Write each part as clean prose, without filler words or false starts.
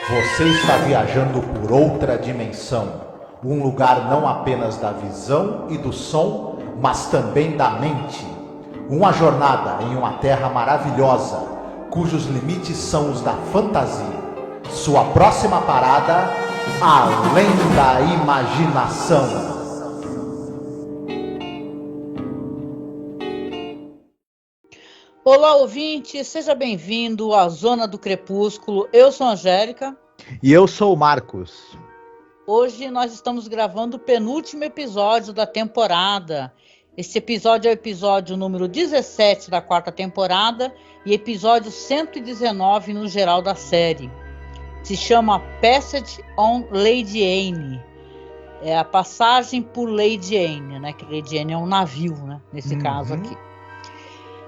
Você está viajando por outra dimensão, um lugar não apenas da visão e do som, mas também da mente. Uma jornada em uma terra maravilhosa, cujos limites são os da fantasia. Sua próxima parada, além da imaginação. Olá, ouvinte, seja bem-vindo à Zona do Crepúsculo. Eu sou a Angélica. E eu sou o Marcos. Hoje nós estamos gravando o penúltimo episódio da temporada. Esse episódio é o episódio número 17 da quarta temporada e episódio 119 no geral da série. Se chama Passage on Lady Anne. É a passagem por Lady Anne, né? Que Lady Anne é um navio, né? Nesse caso aqui.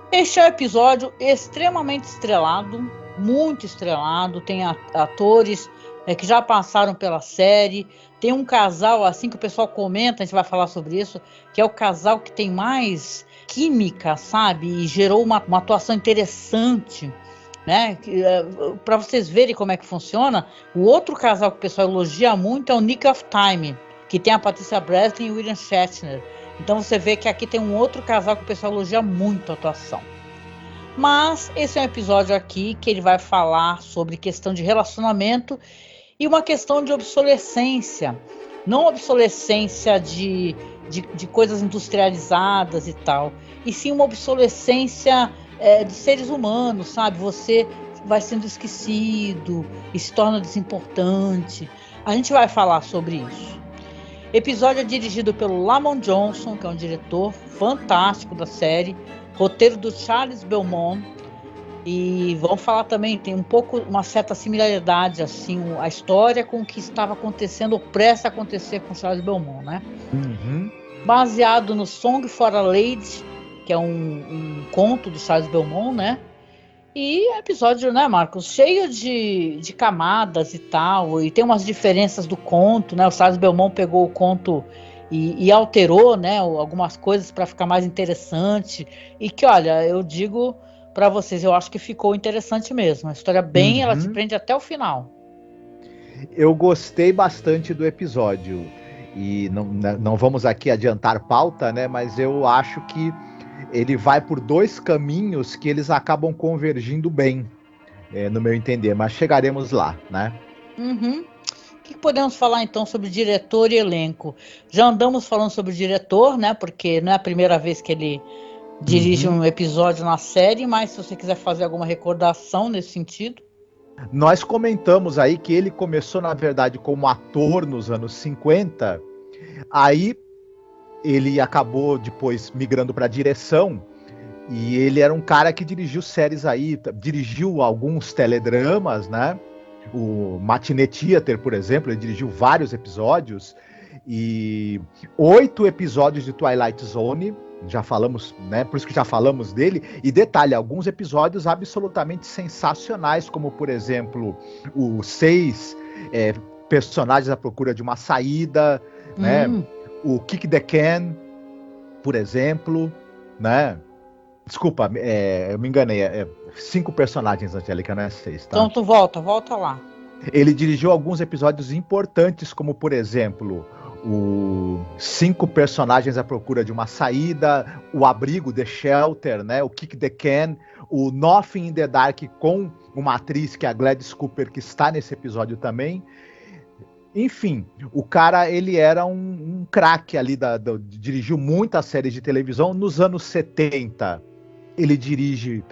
Este é um episódio extremamente estrelado, muito estrelado, tem atores que já passaram pela série, tem um casal assim que o pessoal comenta, a gente vai falar sobre isso, que é o casal que tem mais química, sabe, e gerou uma atuação interessante, né, para vocês verem como é que funciona. O outro casal que o pessoal elogia muito é o Nick of Time, que tem a Patricia Breslin e o William Shatner. Então você vê que aqui tem um outro casal que o pessoal elogia muito a atuação. Mas esse é um episódio aqui que ele vai falar sobre questão de relacionamento e uma questão de obsolescência. Não obsolescência de coisas industrializadas e tal, e sim uma obsolescência de seres humanos, sabe? Você vai sendo esquecido e se torna desimportante. A gente vai falar sobre isso. O episódio é dirigido pelo Lamont Johnson, que é um diretor fantástico da série, roteiro do Charles Beaumont, e vamos falar também, tem uma certa similaridade, assim, a história com o que estava acontecendo, ou prestes a acontecer com Charles Beaumont, né? Baseado no Song for a Lady, que é um conto do Charles Beaumont, né? E episódio, né, Marcos, cheio de camadas e tal, e tem umas diferenças do conto, né? O Charles Beaumont pegou o conto e alterou, né, algumas coisas para ficar mais interessante, e que, olha, eu digo para vocês, eu acho que ficou interessante mesmo. A história ela te prende até o final. Eu gostei bastante do episódio, e não vamos aqui adiantar pauta, né, mas eu acho que ele vai por dois caminhos que eles acabam convergindo bem, no meu entender, mas chegaremos lá, né? O que podemos falar então sobre diretor e elenco? Já andamos falando sobre o diretor, né? Porque não é a primeira vez que ele dirige um episódio na série, mas se você quiser fazer alguma recordação nesse sentido. Nós comentamos aí que ele começou, na verdade, como ator nos anos 50, aí ele acabou depois migrando para direção, e ele era um cara que dirigiu séries aí, dirigiu alguns teledramas, né? O Matinee Theater, por exemplo, ele dirigiu vários episódios, e 8 episódios de Twilight Zone, já falamos, né? Por isso que já falamos dele. E detalhe, alguns episódios absolutamente sensacionais, como por exemplo, os 6 personagens à procura de uma saída, né? O Kick the Can, por exemplo, né? Desculpa, eu me enganei. 5 personagens, Angélica, não é 6, tá? Então tu volta lá. Ele dirigiu alguns episódios importantes, como por exemplo, o 5 personagens à procura de uma saída, o Abrigo, The Shelter, né? O Kick the Can, o Nothing in the Dark, com uma atriz que é a Gladys Cooper, que está nesse episódio também. Enfim, o cara, ele era um craque ali, dirigiu muitas séries de televisão. Nos anos 70, ele dirige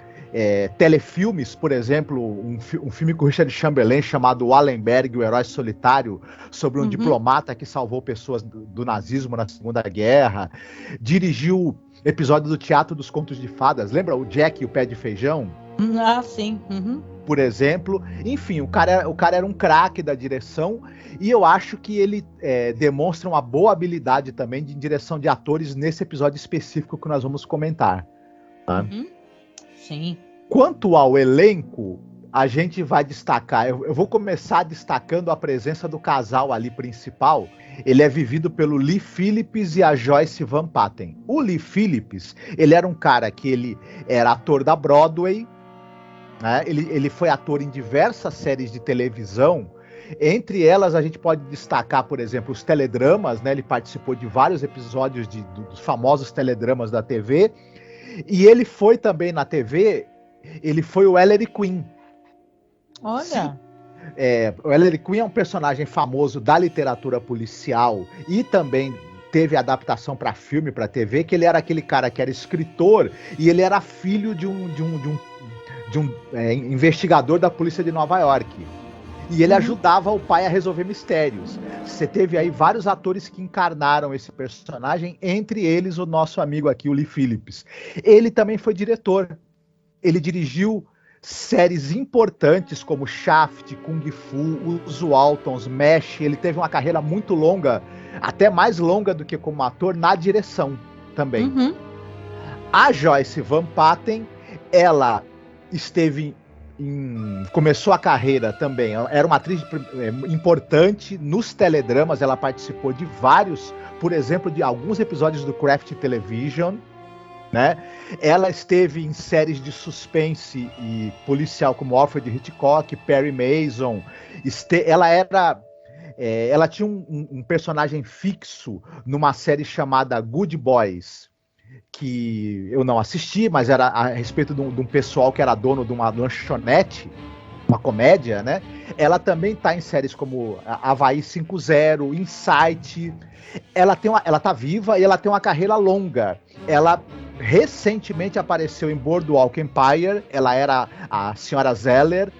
telefilmes, por exemplo, um filme com o Richard Chamberlain chamado Wallenberg, o Herói Solitário, sobre um diplomata que salvou pessoas do nazismo na Segunda Guerra. Dirigiu episódios do Teatro dos Contos de Fadas, lembra o Jack e o Pé de Feijão? Ah, sim. Por exemplo. Enfim, o cara era um craque da direção, e eu acho que ele demonstra uma boa habilidade também de direção de atores nesse episódio específico que nós vamos comentar. Tá? Sim. Quanto ao elenco, a gente vai destacar, eu vou começar destacando a presença do casal ali principal. Ele é vivido pelo Lee Phillips e a Joyce Van Patten. O Lee Phillips, ele era um cara que ele era ator da Broadway, né? Ele foi ator em diversas séries de televisão, Entre elas, a gente pode destacar, por exemplo, os teledramas, né? Ele participou de vários episódios dos famosos teledramas da TV. E ele foi também na TV, ele foi o Ellery Queen. Olha. Sim. O Ellery Queen é um personagem famoso da literatura policial e também teve adaptação para filme, para TV, que ele era aquele cara que era escritor e ele era filho de um investigador da polícia de Nova York. E ele ajudava o pai a resolver mistérios. Você teve aí vários atores que encarnaram esse personagem, entre eles o nosso amigo aqui, o Lee Phillips. Ele também foi diretor. Ele dirigiu séries importantes como Shaft, Kung Fu, Os Waltons, MASH. Ele teve uma carreira muito longa, até mais longa do que como ator, na direção também. A Joyce Van Patten, ela começou a carreira também, era uma atriz importante nos teledramas, ela participou de vários, por exemplo, de alguns episódios do Craft Television, né? Ela esteve em séries de suspense e policial como Alfred Hitchcock, Perry Mason. Ela tinha um personagem fixo numa série chamada Good Boys, que eu não assisti, mas era a respeito de um pessoal que era dono de uma lanchonete, uma comédia, né? Ela também está em séries como Havaí 5-0, Insight. Ela tá viva e ela tem uma carreira longa. Ela recentemente apareceu em Boardwalk Empire, ela era a Senhora Zeller.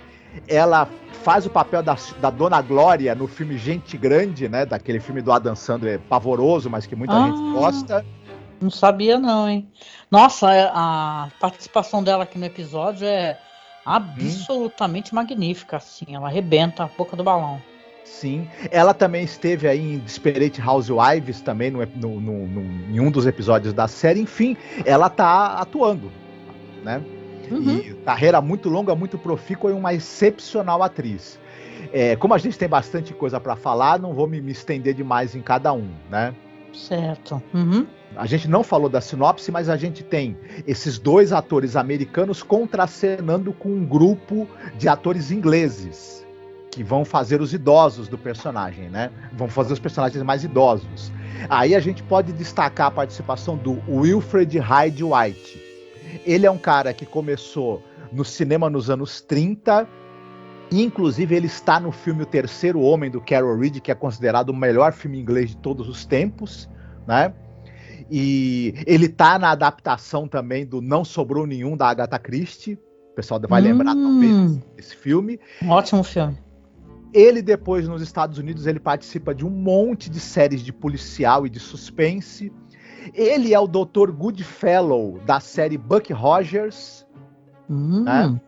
Ela faz o papel da Dona Glória no filme Gente Grande, né? Daquele filme do Adam Sandler pavoroso, mas que muita gente gosta. Não sabia não, hein? Nossa, a participação dela aqui no episódio é absolutamente magnífica, assim. Ela arrebenta a boca do balão. Sim. Ela também esteve aí em Desperate Housewives também, em um dos episódios da série. Enfim, ela tá atuando, né? E carreira muito longa, muito profícua e uma excepcional atriz. Como a gente tem bastante coisa para falar, não vou me estender demais em cada um, né? Certo. A gente não falou da sinopse, mas a gente tem esses dois atores americanos contracenando com um grupo de atores ingleses que vão fazer os idosos do personagem, né? Vão fazer os personagens mais idosos. Aí a gente pode destacar a participação do Wilfred Hyde White. Ele é um cara que começou no cinema nos anos 30, inclusive ele está no filme O Terceiro Homem, do Carol Reed, que é considerado o melhor filme inglês de todos os tempos, né? E ele tá na adaptação também do Não Sobrou Nenhum, da Agatha Christie. O pessoal vai lembrar talvez desse filme. Um ótimo filme. Ele depois, nos Estados Unidos, ele participa de um monte de séries de policial e de suspense. Ele é o Dr. Goodfellow da série Buck Rogers, né?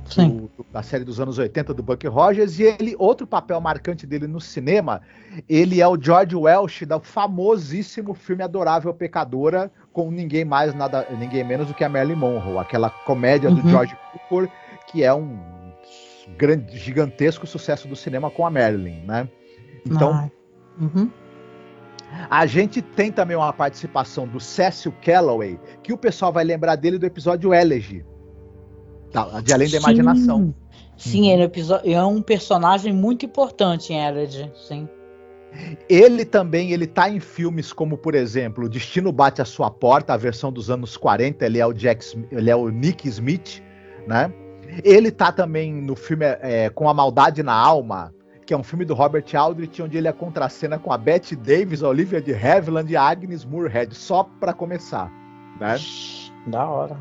Sim. Da série dos anos 80 do Buck Rogers. E outro papel marcante dele no cinema, ele é o George Welsh do famosíssimo filme Adorável Pecadora, com ninguém menos do que a Marilyn Monroe, aquela comédia do George Cukor, que é um gigantesco sucesso do cinema com a Marilyn, né? Então, a gente tem também uma participação do Cecil Calloway, que o pessoal vai lembrar dele do episódio Elegy, de Além da Imaginação. Sim, ele é um personagem muito importante em Elegy, sim. Ele também, ele tá em filmes como, por exemplo, O Destino Bate à Sua Porta, a versão dos anos 40, ele é o Nick Smith, né? Ele tá também no filme Com a Maldade na Alma, que é um filme do Robert Aldrich, onde ele é contracena com a Bette Davis, a Olivia de Havilland e a Agnes Moorehead, só para começar, né? Da hora.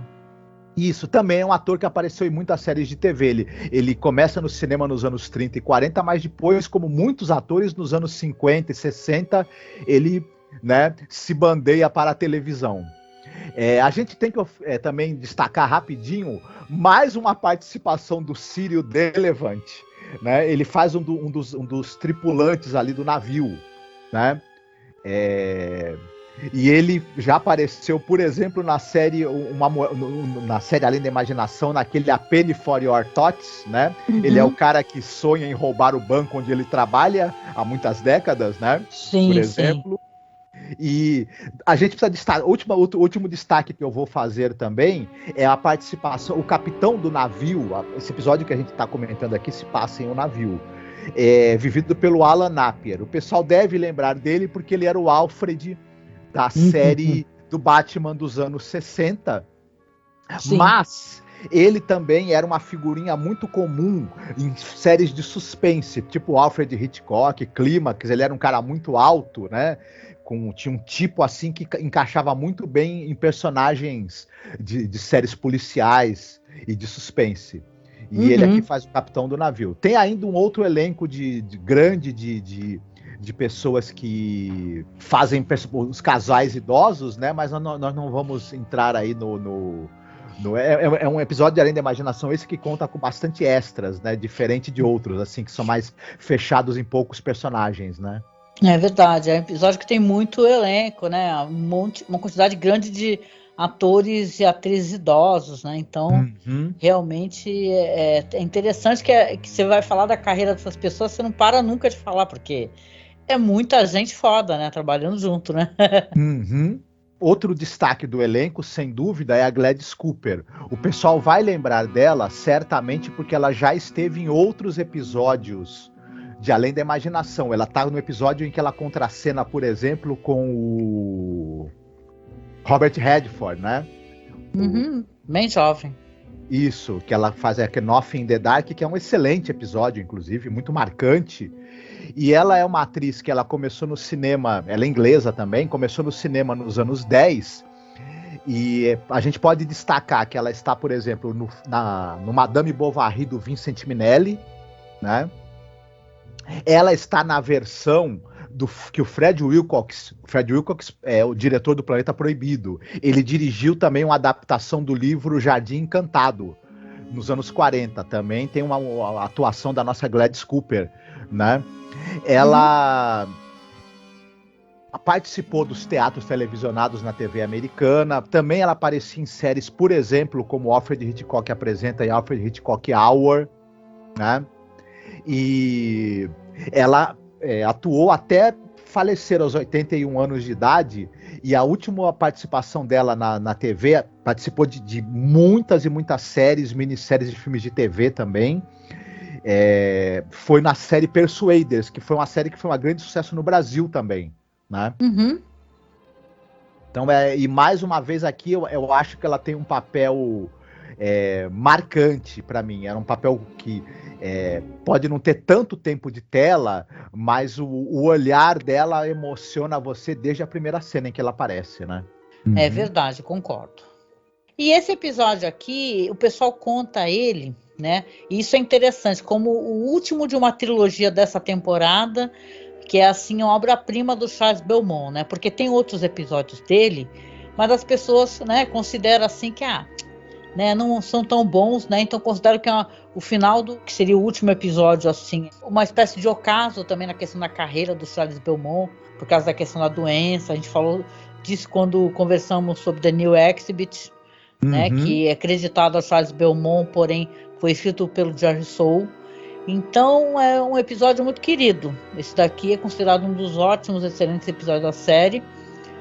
Isso, também é um ator que apareceu em muitas séries de TV. Ele começa no cinema nos anos 30 e 40, mas depois, como muitos atores, nos anos 50 e 60, ele, né, se bandeia para a televisão. A gente tem que também destacar rapidinho mais uma participação do Cyril Delevangne, né? Ele faz um dos tripulantes ali do navio, né? E ele já apareceu, por exemplo, na série Além da Imaginação, naquele A Penny for Your Thoughts, né? Ele é o cara que sonha em roubar o banco onde ele trabalha há muitas décadas, né? Sim, por exemplo. Sim. E a gente precisa destacar, o último destaque que eu vou fazer também é a participação, o capitão do navio. Esse episódio que a gente está comentando aqui se passa em um navio. vivido pelo Alan Napier. O pessoal deve lembrar dele porque ele era o Alfred da série do Batman dos anos 60. Sim. Mas ele também era uma figurinha muito comum em séries de suspense, tipo Alfred Hitchcock, Clímax. Ele era um cara muito alto, né? Tinha um tipo assim que encaixava muito bem em personagens de séries policiais e de suspense. E ele aqui faz o capitão do navio. Tem ainda um outro elenco grande de pessoas que fazem os casais idosos, né? Mas nós não vamos entrar aí é um episódio de Além da Imaginação esse que conta com bastante extras, né? Diferente de outros, assim, que são mais fechados em poucos personagens, né? É verdade, é um episódio que tem muito elenco, né? Uma quantidade grande de atores e atrizes idosos, né? Então, realmente é interessante que você vai falar da carreira dessas pessoas, você não para nunca de falar, porque é muita gente foda, né? Trabalhando junto, né? Outro destaque do elenco, sem dúvida, é a Gladys Cooper. O pessoal vai lembrar dela, certamente, porque ela já esteve em outros episódios de Além da Imaginação. Ela tá no episódio em que ela contracena, por exemplo, com o Robert Redford, né? Bem jovem. Isso, que ela faz Nothing in the Dark, que é um excelente episódio, inclusive, muito marcante. E ela é uma atriz que ela começou no cinema, ela é inglesa também, começou no cinema nos anos 10, e a gente pode destacar que ela está, por exemplo, no Madame Bovary do Vincent Minnelli, né? Ela está na versão que o Fred Wilcox é o diretor do Planeta Proibido. Ele dirigiu também uma adaptação do livro Jardim Encantado, nos anos 40. Também tem uma atuação da nossa Gladys Cooper, né? Ela participou dos teatros televisionados na TV americana. Também ela aparecia em séries, por exemplo, como Alfred Hitchcock Apresenta e Alfred Hitchcock Hour, né? E ela atuou até falecer aos 81 anos de idade, e a última participação dela na TV, participou de muitas e muitas séries, minisséries de filmes de TV também, foi na série Persuaders, que foi uma série que foi um grande sucesso no Brasil também, né? Então, e mais uma vez aqui, eu acho que ela tem um papel marcante para mim. Era um papel que pode não ter tanto tempo de tela, mas o olhar dela emociona você desde a primeira cena em que ela aparece, né? É verdade, concordo. E esse episódio aqui, o pessoal conta ele, né? E isso é interessante, como o último de uma trilogia dessa temporada, que é assim, uma obra-prima do Charles Beaumont, né? Porque tem outros episódios dele, mas as pessoas, né, consideram assim que né, não são tão bons, né? Então considero que o final que seria o último episódio, assim, uma espécie de ocaso também na questão da carreira do Charles Beaumont, por causa da questão da doença. A gente falou disso quando conversamos sobre The New Exhibit, né, que é acreditado ao Charles Beaumont, porém foi escrito pelo George Soule. Então é um episódio muito querido. Esse daqui é considerado um dos ótimos, excelentes episódios da série.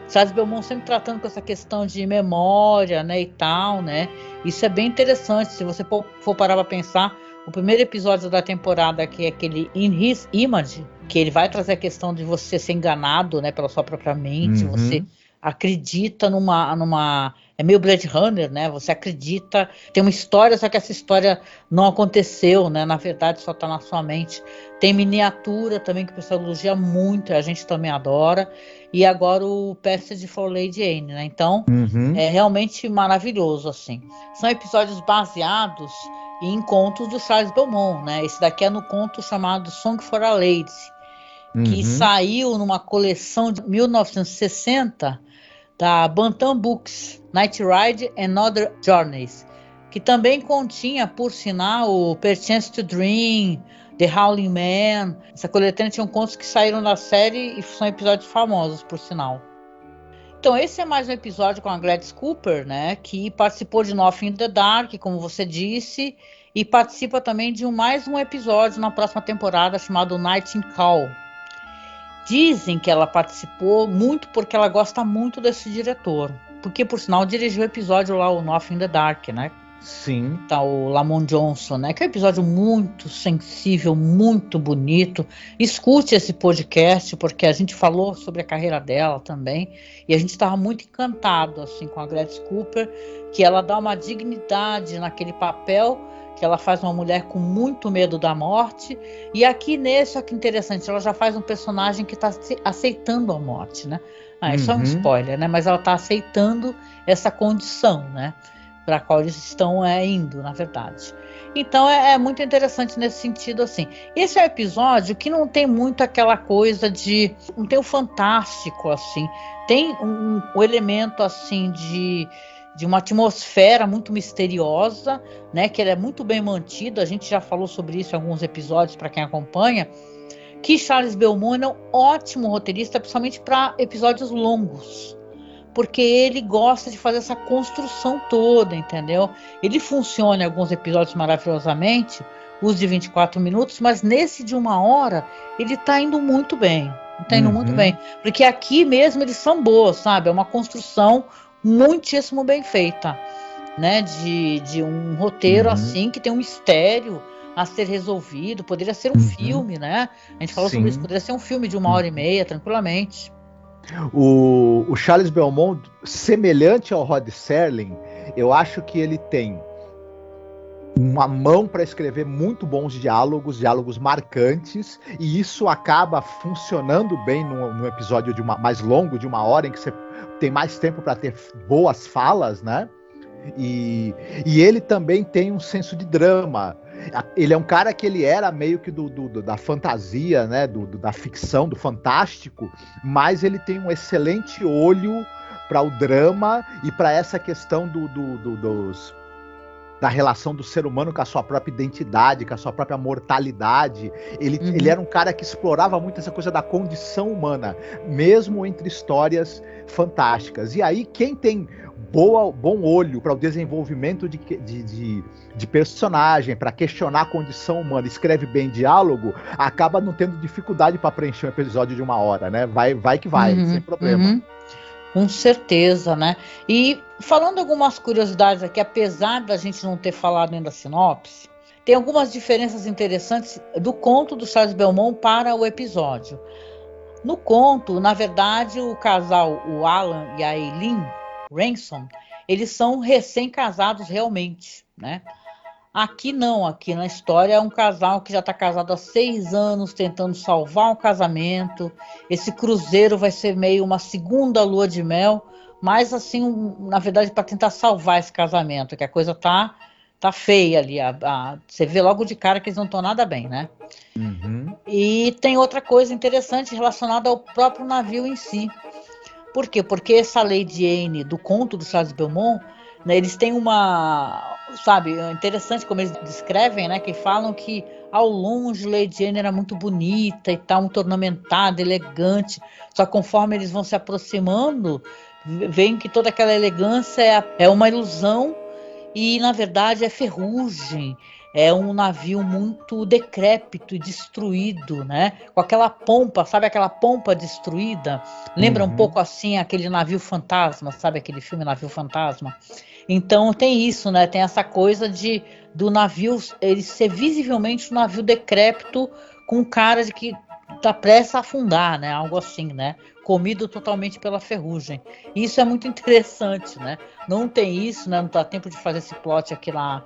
Charles Beaumont sempre tratando com essa questão de memória, né, e tal, né? Isso é bem interessante. Se você for parar para pensar, o primeiro episódio da temporada, que é aquele In His Image, que ele vai trazer a questão de você ser enganado, né, pela sua própria mente, você acredita numa é meio Blade Runner, né? Você acredita, tem uma história, só que essa história não aconteceu, né? Na verdade, só está na sua mente. Tem miniatura também, que o pessoal elogia muito, a gente também adora. E agora o Passage for Lady Anne, né? Então, é realmente maravilhoso, assim. São episódios baseados em contos do Charles Beaumont, né? Esse daqui é no conto chamado Song for a Lady, que saiu numa coleção de 1960 da Bantam Books, Night Ride and Other Journeys, que também continha, por sinal, o Perchance to Dream, The Howling Man. Essa coletânea tinha contos que saíram da série e são episódios famosos, por sinal. Então esse é mais um episódio com a Gladys Cooper, né, que participou de Nothing in the Dark, como você disse, e participa também de mais um episódio na próxima temporada chamado Nightingale. Dizem que ela participou muito porque ela gosta muito desse diretor, porque por sinal dirigiu o episódio lá, o Nothing in the Dark, né? Sim. Tá o Lamont Johnson, né? Que é um episódio muito sensível, muito bonito. Escute esse podcast, porque a gente falou sobre a carreira dela também, e a gente estava muito encantado assim com a Gladys Cooper, que ela dá uma dignidade naquele papel, que ela faz uma mulher com muito medo da morte, e aqui nesse, olha que interessante, ela já faz um personagem que está aceitando a morte, né? Isso é um spoiler, né? Mas ela está aceitando essa condição, né? Para a qual eles estão indo, na verdade. Então é muito interessante nesse sentido, assim. Esse é um episódio que não tem muito aquela coisa de... Não tem o fantástico, assim. Tem um elemento, assim, de uma atmosfera muito misteriosa, né? Que ele é muito bem mantido. A gente já falou sobre isso em alguns episódios, para quem acompanha. Que Charles Belmont é um ótimo roteirista, principalmente para episódios longos. Porque ele gosta de fazer essa construção toda, entendeu? Ele funciona em alguns episódios maravilhosamente, os de 24 minutos, mas nesse de 1 hora, ele tá indo muito bem. Tá indo muito bem. Porque aqui mesmo eles são boas, sabe? É uma construção muitíssimo bem feita, né? De um roteiro assim, que tem um mistério a ser resolvido. Poderia ser um filme, né? A gente falou sobre isso. Poderia ser um filme de 1h30, tranquilamente. O Charles Belmont, semelhante ao Rod Serling, eu acho que ele tem uma mão para escrever muito bons diálogos marcantes, e isso acaba funcionando bem no episódio mais longo, de 1 hora, em que você tem mais tempo para ter boas falas, né? E ele também tem um senso de drama. Ele é um cara que ele era meio que da fantasia, né? Da ficção, do fantástico, mas ele tem um excelente olho para o drama e para essa questão da relação do ser humano com a sua própria identidade, com a sua própria mortalidade. Ele era um cara que explorava muito essa coisa da condição humana, mesmo entre histórias fantásticas. E aí, quem tem bom olho para o desenvolvimento de personagem, para questionar a condição humana, escreve bem diálogo, acaba não tendo dificuldade para preencher um episódio de 1 hora, né? Vai que vai, sem problema. Com certeza, né? E falando algumas curiosidades aqui, apesar da gente não ter falado ainda da sinopse, tem algumas diferenças interessantes do conto do Charles Belmont para o episódio. No conto, na verdade, o casal, o Alan e a Eileen Ransom, eles são recém-casados realmente, né? Aqui não, aqui na história é um casal que já está casado há 6 anos, tentando salvar um casamento. Esse cruzeiro vai ser meio uma segunda lua de mel, mas assim, na verdade, para tentar salvar esse casamento, que a coisa tá feia ali. Você vê logo de cara que eles não estão nada bem, né? E tem outra coisa interessante relacionada ao próprio navio em si. Por quê? Porque essa Lady Anne do conto do Charles Belmont, né, eles têm sabe, é interessante como eles descrevem, né, que falam que ao longe Lady Anne era muito bonita e tal, muito ornamentada, elegante, só que conforme eles vão se aproximando, veem que toda aquela elegância é uma ilusão e na verdade é ferrugem. É um navio muito decrépito e destruído, né? Com aquela pompa, sabe aquela pompa destruída? Lembra um pouco assim aquele navio fantasma, sabe aquele filme Navio Fantasma? Então tem isso, né? Tem essa coisa do navio, ele ser visivelmente um navio decrépito com cara de que tá prestes a afundar, né? Algo assim, né? Comido totalmente pela ferrugem. E isso é muito interessante, né? Não tem isso, né? Não dá tempo de fazer esse plot aqui lá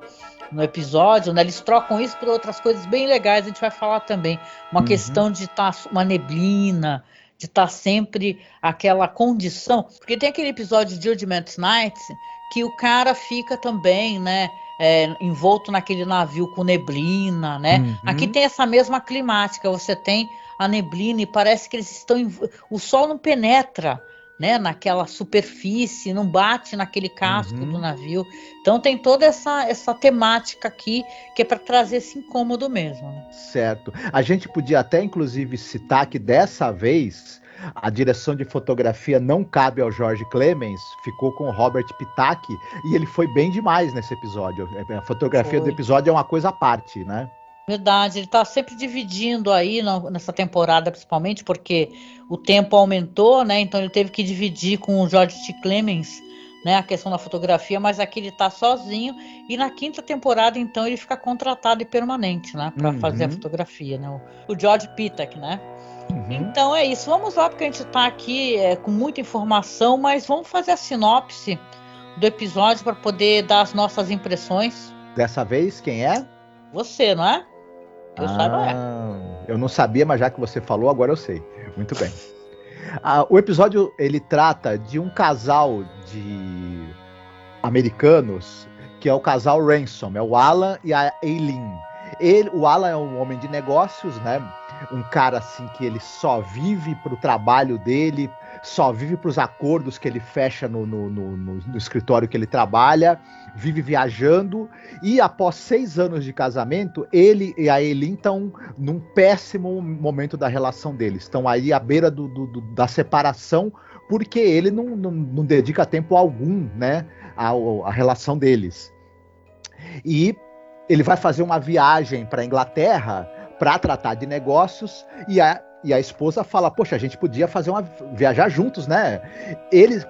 no episódio, né? Eles trocam isso por outras coisas bem legais, a gente vai falar também. Uma questão de estar uma neblina, de estar sempre aquela condição. Porque tem aquele episódio de Judgment Night que o cara fica também, né? Envolto naquele navio com neblina, né? Aqui tem essa mesma climática, você tem a neblina e parece que eles estão... O sol não penetra, né, naquela superfície, não bate naquele casco do navio. Então tem toda essa temática aqui que é para trazer esse incômodo mesmo. Né? Certo. A gente podia até, inclusive, citar que dessa vez a direção de fotografia não cabe ao Jorge Clemens, ficou com o Robert Pitak, e ele foi bem demais nesse episódio. A fotografia do episódio é uma coisa à parte, né? Verdade, ele está sempre dividindo aí nessa temporada, principalmente porque o tempo aumentou, né? Então ele teve que dividir com o George T. Clemens né, a questão da fotografia, mas aqui ele tá sozinho, e na 5ª temporada, então, ele fica contratado e permanente, né, para fazer a fotografia, né, o George Pitak, né. Então é isso, vamos lá, porque a gente tá aqui com muita informação, mas vamos fazer a sinopse do episódio para poder dar as nossas impressões. Dessa vez, quem é? Você, não é? Eu saiba Eu não sabia, mas já que você falou, agora eu sei. Muito bem. O episódio, ele trata de um casal de americanos, que é o casal Ransom, é o Alan e a Eileen. O Alan é um homem de negócios, né? Um cara assim que ele só vive pro trabalho dele, só vive pros acordos que ele fecha no escritório que ele trabalha, vive viajando, e após 6 anos de casamento, ele e a Eileen estão num péssimo momento da relação deles. Estão aí à beira da separação, porque ele não dedica tempo algum, né, à relação deles. E ele vai fazer uma viagem para a Inglaterra para tratar de negócios, e a esposa fala, poxa, a gente podia viajar juntos, né? Ele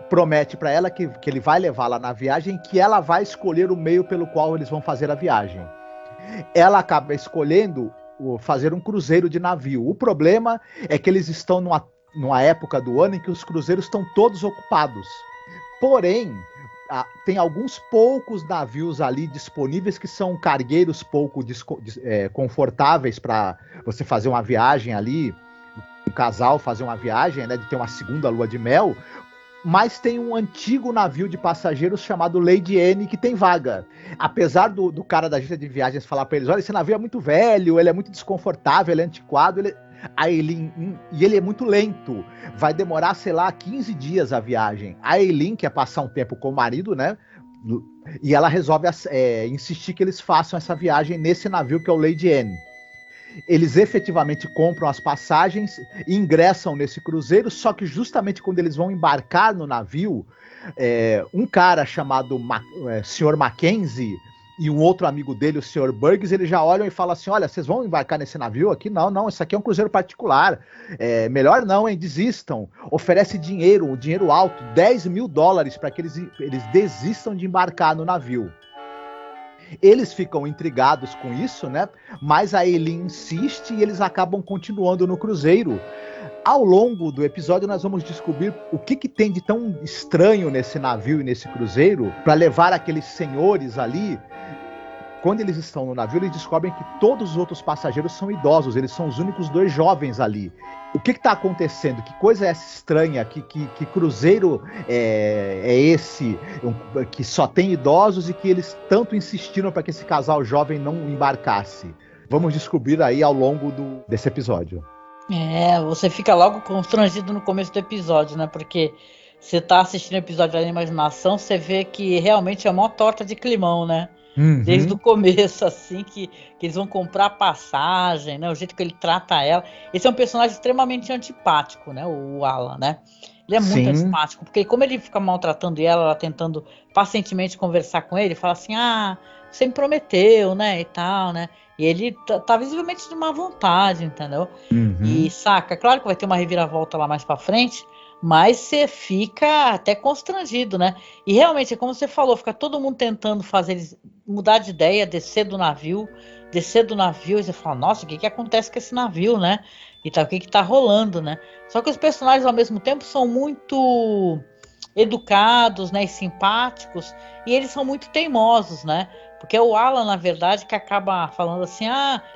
promete para ela que ele vai levá-la na viagem, que ela vai escolher o meio pelo qual eles vão fazer a viagem. Ela acaba escolhendo fazer um cruzeiro de navio. O problema é que eles estão numa época do ano em que os cruzeiros estão todos ocupados. Porém, tem alguns poucos navios ali disponíveis que são cargueiros pouco confortáveis para você fazer uma viagem ali, um casal fazer uma viagem, né, de ter uma segunda lua de mel, mas tem um antigo navio de passageiros chamado Lady Anne que tem vaga. Apesar do cara da agência de viagens falar para eles, olha, esse navio é muito velho, ele é muito desconfortável, ele é antiquado, a Eileen, e ele é muito lento, vai demorar, sei lá, 15 dias a viagem. A Eileen quer passar um tempo com o marido, né? E ela resolve insistir que eles façam essa viagem nesse navio que é o Lady Anne. Eles efetivamente compram as passagens e ingressam nesse cruzeiro, só que justamente quando eles vão embarcar no navio, um cara chamado Sr. Mackenzie e um outro amigo dele, o Sr. Burgess, eles já olham e falam assim, olha, vocês vão embarcar nesse navio aqui? Não, isso aqui é um cruzeiro particular. Melhor não, hein? Desistam. Oferece dinheiro, um dinheiro alto, $10 mil, para que eles desistam de embarcar no navio. Eles ficam intrigados com isso, né? Mas a Eileen insiste e eles acabam continuando no cruzeiro. Ao longo do episódio, nós vamos descobrir o que tem de tão estranho nesse navio e nesse cruzeiro para levar aqueles senhores ali. Quando eles estão no navio, eles descobrem que todos os outros passageiros são idosos, eles são os únicos 2 jovens ali. O que está acontecendo? Que coisa é essa estranha? Que cruzeiro é esse que só tem idosos e que eles tanto insistiram para que esse casal jovem não embarcasse? Vamos descobrir aí ao longo desse episódio. Você fica logo constrangido no começo do episódio, né? Porque você tá assistindo o episódio da imaginação, você vê que realmente é uma torta de climão, né? Desde o começo, assim, que eles vão comprar passagem, né? O jeito que ele trata ela. Esse é um personagem extremamente antipático, né? O Alan, né? Ele é muito antipático, porque como ele fica maltratando ela tentando pacientemente conversar com ele, fala assim, você me prometeu, né? E tal, né? E ele tá visivelmente de má vontade, entendeu? E saca, claro que vai ter uma reviravolta lá mais pra frente, mas você fica até constrangido, né? E realmente, como você falou, fica todo mundo tentando fazer eles mudar de ideia, descer do navio, e você fala, nossa, o que acontece com esse navio, né? E tal, o que tá rolando, né? Só que os personagens, ao mesmo tempo, são muito educados, né, e simpáticos, e eles são muito teimosos, né? Porque é o Alan, na verdade, que acaba falando assim,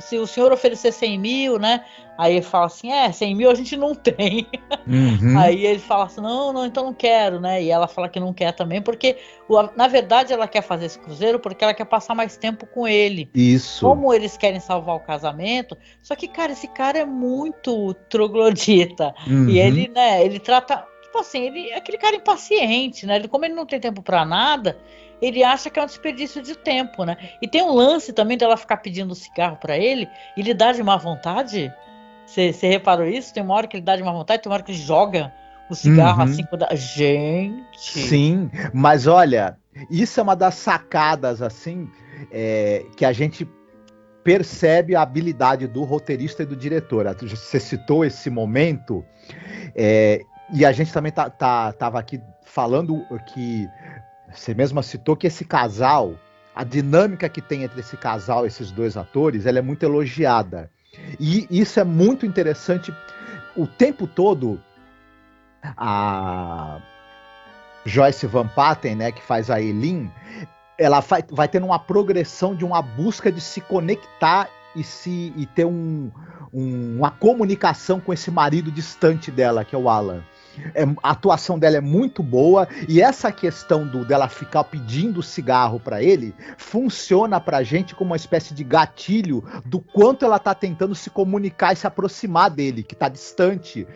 se o senhor oferecer 100 mil, né? Aí ele fala assim, 100 mil a gente não tem. Aí ele fala assim, não, então não quero, né? E ela fala que não quer também, porque, na verdade, ela quer fazer esse cruzeiro porque ela quer passar mais tempo com ele. Isso. Como eles querem salvar o casamento, só que, cara, esse cara é muito troglodita. E ele, né, ele trata, tipo assim, ele é aquele cara impaciente, né? Como ele não tem tempo pra nada, ele acha que é um desperdício de tempo, né? E tem um lance também dela ficar pedindo cigarro pra ele, e ele dá de má vontade. Você reparou isso? Tem uma hora que ele dá de má vontade, tem uma hora que ele joga o cigarro assim. Gente! Sim, mas olha, isso é uma das sacadas, assim, que a gente percebe a habilidade do roteirista e do diretor. Você citou esse momento, e a gente também tava aqui falando que você mesma citou que esse casal, a dinâmica que tem entre esse casal, esses dois atores, ela é muito elogiada. E isso é muito interessante. O tempo todo, a Joyce Van Patten, né, que faz a Eileen, ela vai tendo uma progressão de uma busca de se conectar e ter uma comunicação com esse marido distante dela, que é o Alan. A atuação dela é muito boa, e essa questão dela ficar pedindo cigarro para ele funciona pra gente como uma espécie de gatilho do quanto ela tá tentando se comunicar e se aproximar dele, que tá distante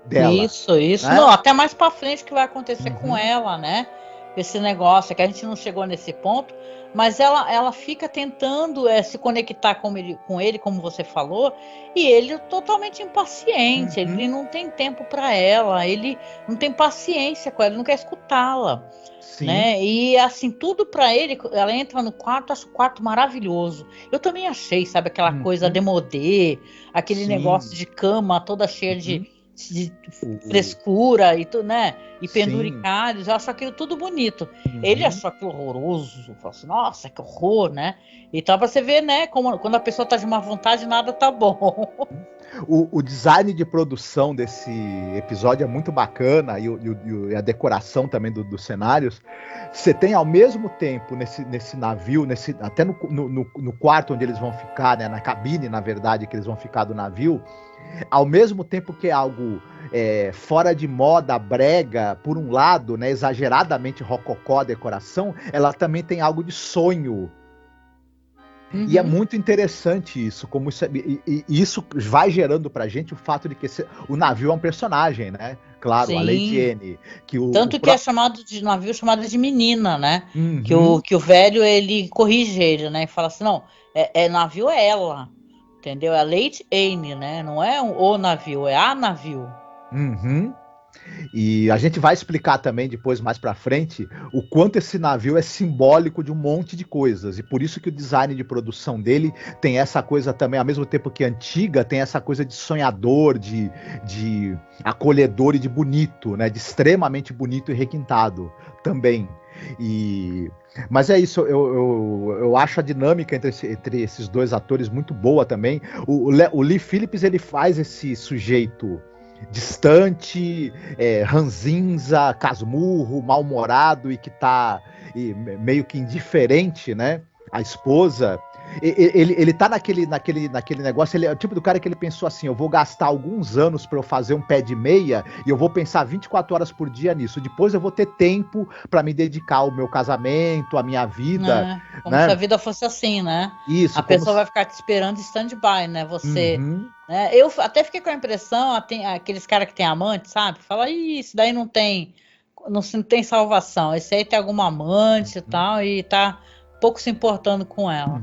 dela. Isso. Né? Não, até mais pra frente que vai acontecer com ela, né? Esse negócio, é que a gente não chegou nesse ponto, mas ela fica tentando se conectar com ele, como você falou, e ele é totalmente impaciente, ele não tem tempo para ela, ele não tem paciência com ela, ele não quer escutá-la. Né? E assim, tudo para ele, ela entra no quarto, acha o quarto maravilhoso. Eu também achei, sabe, aquela coisa demodê, aquele negócio de cama toda cheia de frescura e tudo, né? E penduricalhos, eu acho aquilo tudo bonito. Ele achou aquilo horroroso, falou assim, nossa, que horror, né? Então pra você ver, né, como quando a pessoa tá de má vontade, nada tá bom. O design de produção desse episódio é muito bacana, e a decoração também dos cenários. Você tem ao mesmo tempo nesse navio, até no quarto onde eles vão ficar, né, na cabine, na verdade, que eles vão ficar do navio, ao mesmo tempo que é algo fora de moda, brega, por um lado, né, exageradamente rococó a decoração, ela também tem algo de sonho. E é muito interessante isso, como isso vai gerando pra gente o fato de que o navio é um personagem, né? Claro, a Lady N. Tanto que é chamado de navio, chamado de menina, né? Que o velho, ele corrige ele, né? E fala assim, não, navio é ela, entendeu? É a Lady N, né? Não é o navio, é a navio. E a gente vai explicar também depois, mais pra frente, o quanto esse navio é simbólico de um monte de coisas, e por isso que o design de produção dele tem essa coisa também, ao mesmo tempo que antiga, tem essa coisa de sonhador, de acolhedor e de bonito, né, de extremamente bonito e requintado também. Mas é isso, eu acho a dinâmica entre esses dois atores muito boa também. O Lee Phillips, ele faz esse sujeito distante, ranzinza, casmurro, mal-humorado e que tá meio que indiferente, né? A esposa. Ele tá naquele negócio, ele é o tipo do cara que ele pensou assim, eu vou gastar alguns anos para eu fazer um pé de meia e eu vou pensar 24 horas por dia nisso, depois eu vou ter tempo para me dedicar ao meu casamento, à minha vida. Como se a vida fosse assim, né? Isso. A pessoa vai ficar te esperando stand-by, né? Você... Né? Eu até fiquei com a impressão, aqueles caras que tem amante, sabe? Fala, isso daí não tem salvação, esse aí tem alguma amante e tal, e tá pouco se importando com ela.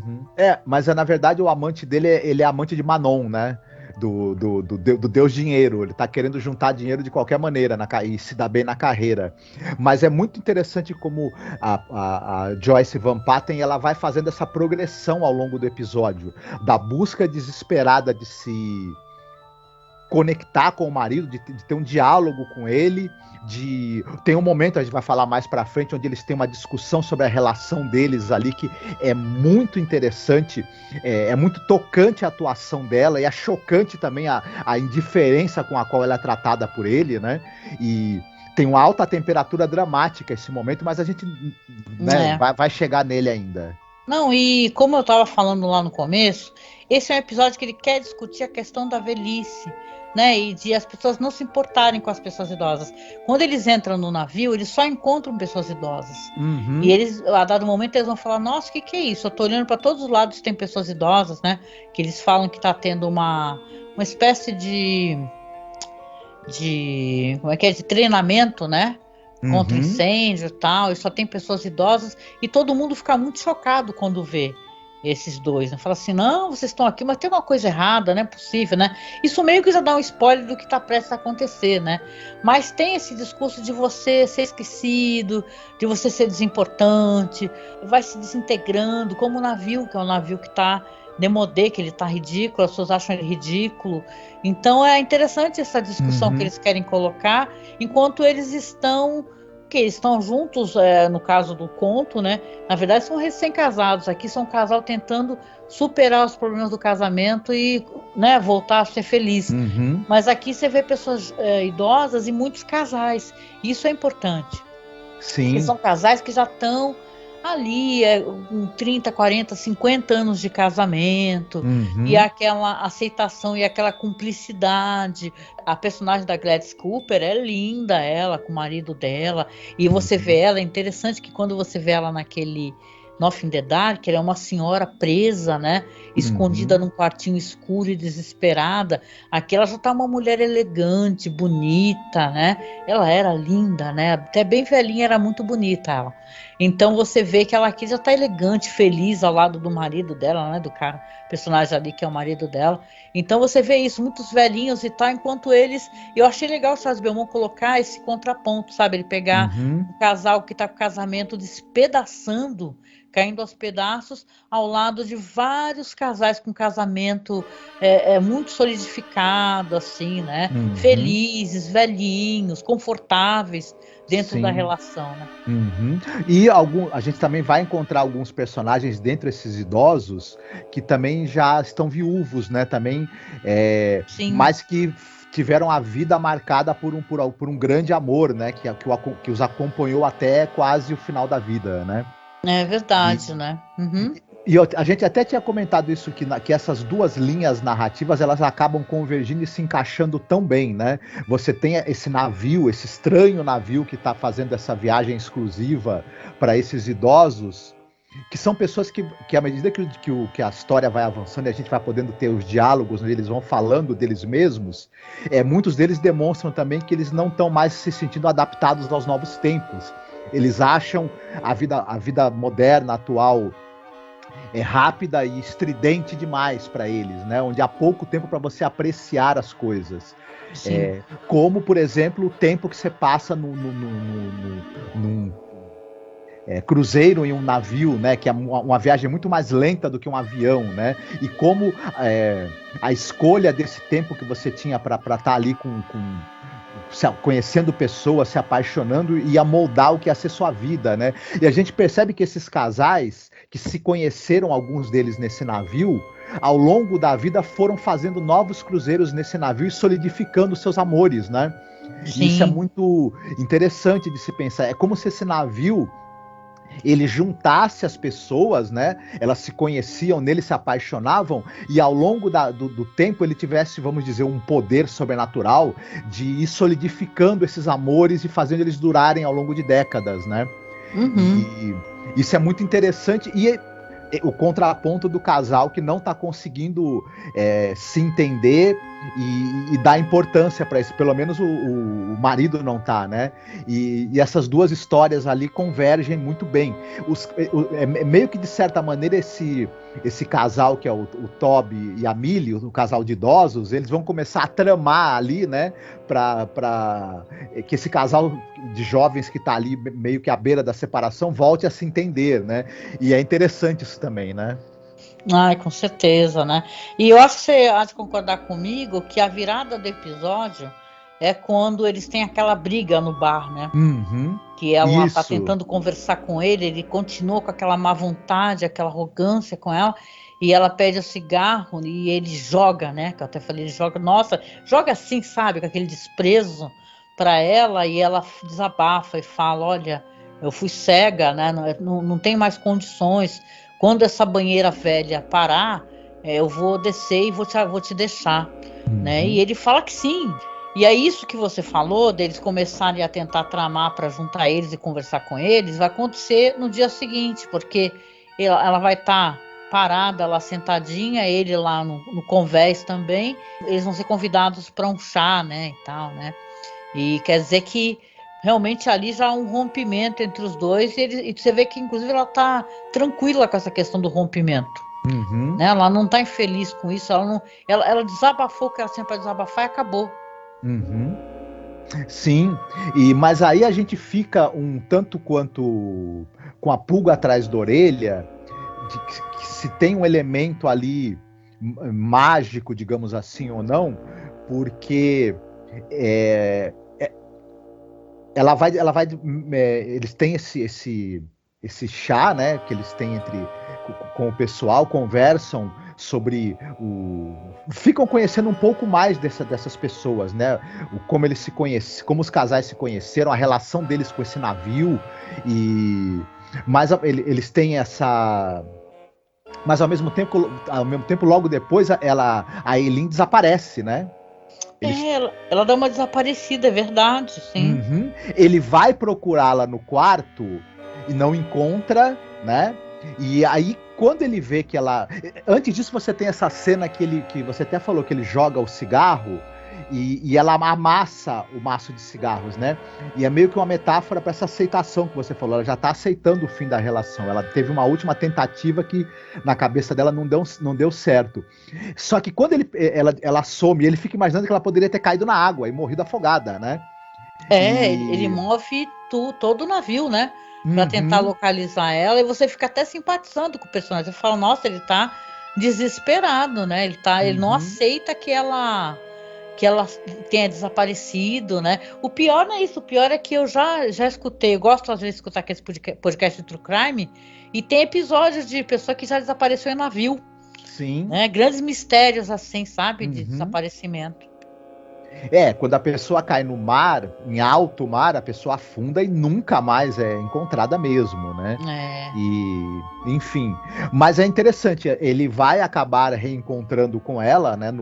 Mas na verdade o amante dele, ele é amante de Manon, né? Do Deus Dinheiro. Ele tá querendo juntar dinheiro de qualquer maneira e se dar bem na carreira. Mas é muito interessante como a Joyce Van Patten, ela vai fazendo essa progressão ao longo do episódio, da busca desesperada de se conectar com o marido, de ter um diálogo com ele, tem um momento, a gente vai falar mais pra frente, onde eles têm uma discussão sobre a relação deles ali, que é muito interessante, é muito tocante a atuação dela, e é chocante também a indiferença com a qual ela é tratada por ele, né? E tem uma alta temperatura dramática esse momento, mas a gente vai chegar nele ainda. Não, e como eu estava falando lá no começo, esse é um episódio que ele quer discutir a questão da velhice, né? E de as pessoas não se importarem com as pessoas idosas. Quando eles entram no navio, eles só encontram pessoas idosas. E eles, a dado momento, eles vão falar, nossa, o que é isso? Eu tô olhando para todos os lados, tem pessoas idosas, né? Que eles falam que tá tendo uma espécie de como é que é? De treinamento, né? Contra incêndio e tal, e só tem pessoas idosas, e todo mundo fica muito chocado quando vê esses dois, né? Fala assim, não, vocês estão aqui, mas tem uma coisa errada, não é possível, né? Isso meio que já dá um spoiler do que está prestes a acontecer, né? Mas tem esse discurso de você ser esquecido, de você ser desimportante, vai se desintegrando, como o navio, que é um navio que está demodê, que ele está ridículo, as pessoas acham ele ridículo. Então é interessante essa discussão que eles querem colocar, enquanto eles estão porque eles estão juntos, no caso do conto, né? Na verdade, são recém-casados. Aqui são um casal tentando superar os problemas do casamento e, né, voltar a ser feliz. Uhum. Mas aqui você vê pessoas idosas e muitos casais. Isso é importante. Porque Sim. são casais que já estão ali, com 30, 40, 50 anos de casamento, e Uhum. aquela aceitação e aquela cumplicidade. A personagem da Gladys Cooper é linda, ela com o marido dela, e você vê ela, é interessante que quando você vê ela naquele Nothing in the Dark, ela é uma senhora presa, né, escondida num quartinho escuro e desesperada. Aqui ela já está uma mulher elegante, bonita, né, ela era linda, né, até bem velhinha, era muito bonita ela. Então você vê que ela aqui já tá elegante, feliz ao lado do marido dela, né? Do cara, personagem ali que é o marido dela. Então você vê isso, muitos velhinhos e tal, enquanto eles. Eu achei legal o Charles Beaumont colocar esse contraponto, sabe? Ele pegar Uhum. um casal que tá com o casamento despedaçando, caindo aos pedaços, ao lado de vários casais com casamento muito solidificado, assim, né? Uhum. Felizes, velhinhos, confortáveis dentro da Sim. relação, né? Uhum. E a gente também vai encontrar alguns personagens dentro desses idosos que também já estão viúvos, né? Também, Sim. mas que tiveram a vida marcada por um grande amor, né? Que os acompanhou até quase o final da vida, né? É verdade, E, né? Uhum. a gente até tinha comentado isso, que essas duas linhas narrativas, elas acabam convergindo e se encaixando tão bem, né? Você tem esse navio, esse estranho navio que está fazendo essa viagem exclusiva para esses idosos, que são pessoas que à medida que a história vai avançando e a gente vai podendo ter os diálogos, né, eles vão falando deles mesmos, muitos deles demonstram também que eles não estão mais se sentindo adaptados aos novos tempos. Eles acham a vida moderna, atual, rápida e estridente demais para eles, né? Onde há pouco tempo para você apreciar as coisas. Como, por exemplo, o tempo que você passa num cruzeiro em um navio, né? Que é uma viagem muito mais lenta do que um avião, né? E como a escolha desse tempo que você tinha para estar ali conhecendo pessoas, se apaixonando, ia moldar o que ia ser sua vida, né? E a gente percebe que esses casais, que se conheceram, alguns deles nesse navio, ao longo da vida foram fazendo novos cruzeiros nesse navio e solidificando seus amores, né? Sim. E isso é muito interessante de se pensar. É como se esse navio ele juntasse as pessoas, né? Elas se conheciam nele, se apaixonavam, e ao longo do tempo ele tivesse, vamos dizer, um poder sobrenatural de ir solidificando esses amores e fazendo eles durarem ao longo de décadas, né? Uhum. E isso é muito interessante. E o contraponto do casal que não está conseguindo se entender e dar importância para isso. Pelo menos o marido não tá, né? E essas duas histórias ali convergem muito bem. Meio que, de certa maneira, esse casal, que é o Toby e a Millie, o casal de idosos, eles vão começar a tramar ali, né? Para que esse casal de jovens que está ali meio que à beira da separação volte a se entender, né? E é interessante isso também, né? Ai, com certeza, né? E eu acho que você há de concordar comigo que a virada do episódio é quando eles têm aquela briga no bar, né? Uhum. Que ela tá Isso. tentando conversar com ele continua com aquela má vontade, aquela arrogância com ela, e ela pede o cigarro e ele joga, né? Que eu até falei, ele joga, nossa, joga assim, sabe? Com aquele desprezo para ela, e ela desabafa e fala, olha, eu fui cega, né? Não tem mais condições. Quando essa banheira velha parar, eu vou descer e vou te deixar, né? E ele fala que sim. E é isso que você falou, deles começarem a tentar tramar para juntar eles e conversar com eles, vai acontecer no dia seguinte, porque ela vai estar parada lá sentadinha, ele lá no convés também, eles vão ser convidados para um chá, né, e tal, né? E quer dizer que realmente ali já há um rompimento entre os dois, e você vê que inclusive ela tá tranquila com essa questão do rompimento. Uhum. Né? Ela não tá infeliz com isso, ela desabafou o que ela tinha para desabafar e acabou. Uhum. Sim, mas aí a gente fica um tanto quanto com a pulga atrás da orelha, que se tem um elemento ali mágico, digamos assim, ou não, porque eles têm esse chá, né, que eles têm com o pessoal, conversam sobre ficam conhecendo um pouco mais dessas pessoas, né, como eles se conhecem, como os casais se conheceram, a relação deles com esse navio, mas eles têm essa. Mas ao mesmo tempo, logo depois, a Eileen desaparece, né? Ela dá uma desaparecida, é verdade, sim. Uhum. Ele vai procurá-la no quarto e não encontra, né? E aí, quando ele vê que ela. Antes disso, você tem essa cena que você até falou que ele joga o cigarro e ela amassa o maço de cigarros, né? E é meio que uma metáfora para essa aceitação que você falou. Ela já está aceitando o fim da relação. Ela teve uma última tentativa que na cabeça dela não deu certo. Só que quando ela some, ele fica imaginando que ela poderia ter caído na água e morrido afogada, né? Ele move todo o navio, né? Pra tentar localizar ela, e você fica até simpatizando com o personagem. Você fala, nossa, ele tá desesperado, né? Ele não aceita que ela tenha desaparecido, né? O pior não é isso, o pior é que eu já escutei, eu gosto às vezes de escutar aquele podcast de True Crime, e tem episódios de pessoa que já desapareceu em navio. Sim. Né? Grandes mistérios assim, sabe? De desaparecimento. Quando a pessoa cai no mar, em alto mar, a pessoa afunda e nunca mais é encontrada mesmo, né? Enfim. Mas é interessante, ele vai acabar reencontrando com ela, né?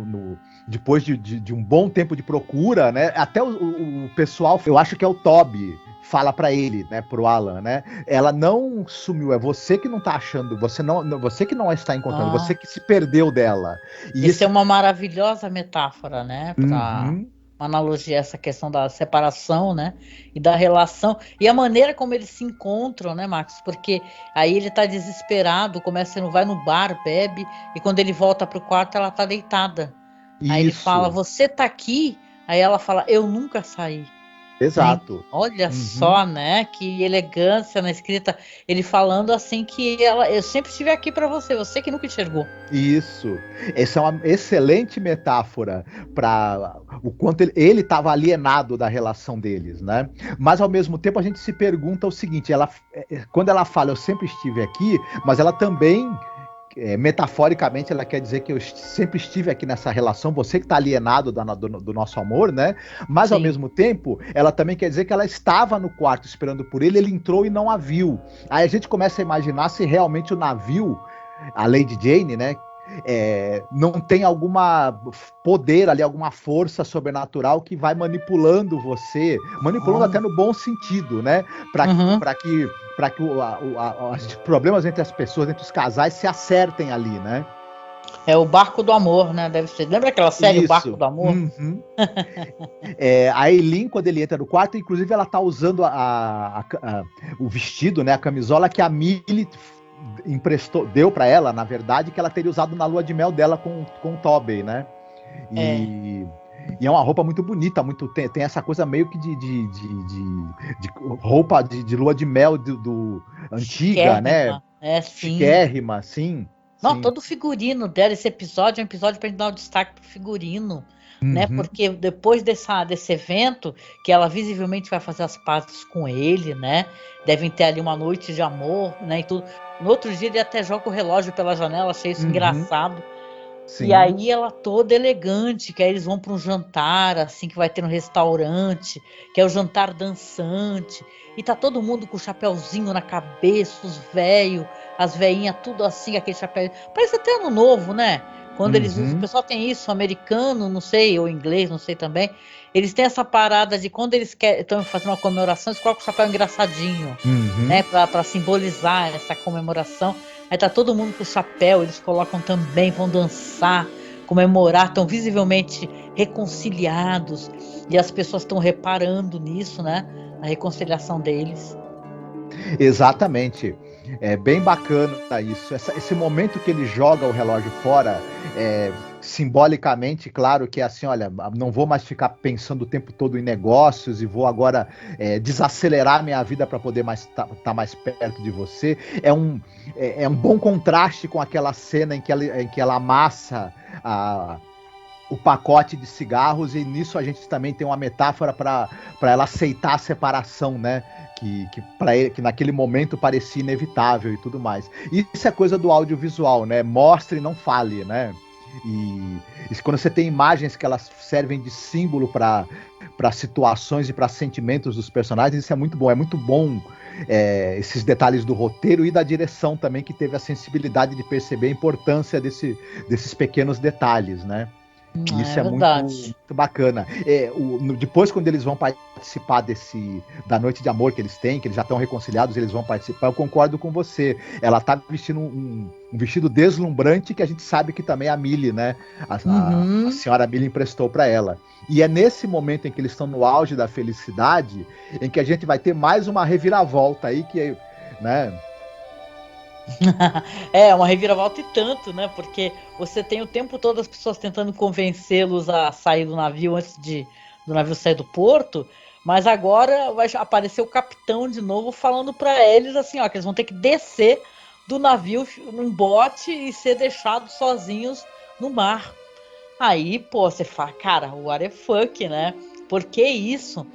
Depois de um bom tempo de procura, né? Até o pessoal, eu acho que é o Toby, fala para ele, né, pro Alan, né? Ela não sumiu, é você que não tá achando, você que não a está encontrando, você que se perdeu dela. Isso é uma maravilhosa metáfora, né, para uma analogia a essa questão da separação, né, e da relação, e a maneira como eles se encontram, né, Marcos, porque aí ele tá desesperado, vai no bar, bebe, e quando ele volta pro quarto, ela tá deitada. Isso. Aí ele fala, você tá aqui? Aí ela fala, eu nunca saí. Exato. Olha só, né? Que elegância na escrita. Ele falando assim que eu sempre estive aqui para você que nunca enxergou. Isso. Essa é uma excelente metáfora para o quanto ele estava alienado da relação deles, né? Mas ao mesmo tempo a gente se pergunta o seguinte: quando ela fala eu sempre estive aqui, mas ela também metaforicamente ela quer dizer que eu sempre estive aqui nessa relação, você que está alienado do nosso amor, né? Mas ao mesmo tempo, ela também quer dizer que ela estava no quarto esperando por ele entrou e não a viu. Aí a gente começa a imaginar se realmente o navio, a Lady Jane, né? Não tem alguma poder ali, alguma força sobrenatural que vai manipulando você, manipulando até no bom sentido, né? Para que os problemas entre as pessoas, entre os casais se acertem ali, né? É o Barco do Amor, né? Deve ser. Lembra aquela série, O Barco do Amor? A Eileen, quando ele entra no quarto, inclusive ela tá usando o vestido, né? A camisola que a Millie deu para ela, na verdade, que ela teria usado na lua de mel dela com o Tobey, né? E é uma roupa muito bonita, tem essa coisa meio que de roupa de lua de mel do antiga, né? Chiquérrima, sim. Não, sim. Todo o figurino dela, esse episódio é um episódio para gente dar um destaque pro figurino, né? Porque depois desse evento, que ela visivelmente vai fazer as pazes com ele, né? Devem ter ali uma noite de amor, né? E tudo. No outro dia ele até joga o relógio pela janela, achei isso engraçado. Sim. E aí ela toda elegante, que aí eles vão para um jantar, assim, que vai ter no restaurante, que é o jantar dançante, e tá todo mundo com o chapéuzinho na cabeça, os velhos, as veinhas, tudo assim, aquele chapéu, parece até ano novo, né? Quando eles usam, o pessoal tem isso, americano, não sei, ou inglês, não sei também, eles têm essa parada de quando eles estão fazendo uma comemoração, eles colocam o chapéu engraçadinho, né, para simbolizar essa comemoração. Aí tá todo mundo com o chapéu, eles colocam também, vão dançar, comemorar, estão visivelmente reconciliados, e as pessoas estão reparando nisso, né, na reconciliação deles. Exatamente. É bem bacana isso. Esse momento que ele joga o relógio fora, simbolicamente, claro que é assim, olha, não vou mais ficar pensando o tempo todo em negócios e vou agora desacelerar minha vida para poder tá mais perto de você. É um bom contraste com aquela cena em que ela amassa o pacote de cigarros, e nisso a gente também tem uma metáfora para ela aceitar a separação, né? Que naquele momento parecia inevitável e tudo mais. Isso é coisa do audiovisual, né? Mostre e não fale, né? E quando você tem imagens que elas servem de símbolo para situações e para sentimentos dos personagens, isso é muito bom. É muito bom esses detalhes do roteiro e da direção também, que teve a sensibilidade de perceber a importância desses pequenos detalhes, né? Isso é muito bacana. Depois, quando eles vão participar da noite de amor que eles têm, que eles já estão reconciliados, eles vão participar, eu concordo com você. Ela tá vestindo um vestido deslumbrante, que a gente sabe que também a Millie, né? A senhora Millie emprestou para ela. E é nesse momento em que eles estão no auge da felicidade, em que a gente vai ter mais uma reviravolta aí, que, né? Uma reviravolta e tanto, né? Porque você tem o tempo todo as pessoas tentando convencê-los a sair do navio antes do navio sair do porto, mas agora vai aparecer o capitão de novo falando para eles assim, ó, que eles vão ter que descer do navio num bote e ser deixados sozinhos no mar. Aí, pô, você fala, cara, what the fuck, né? Por que isso?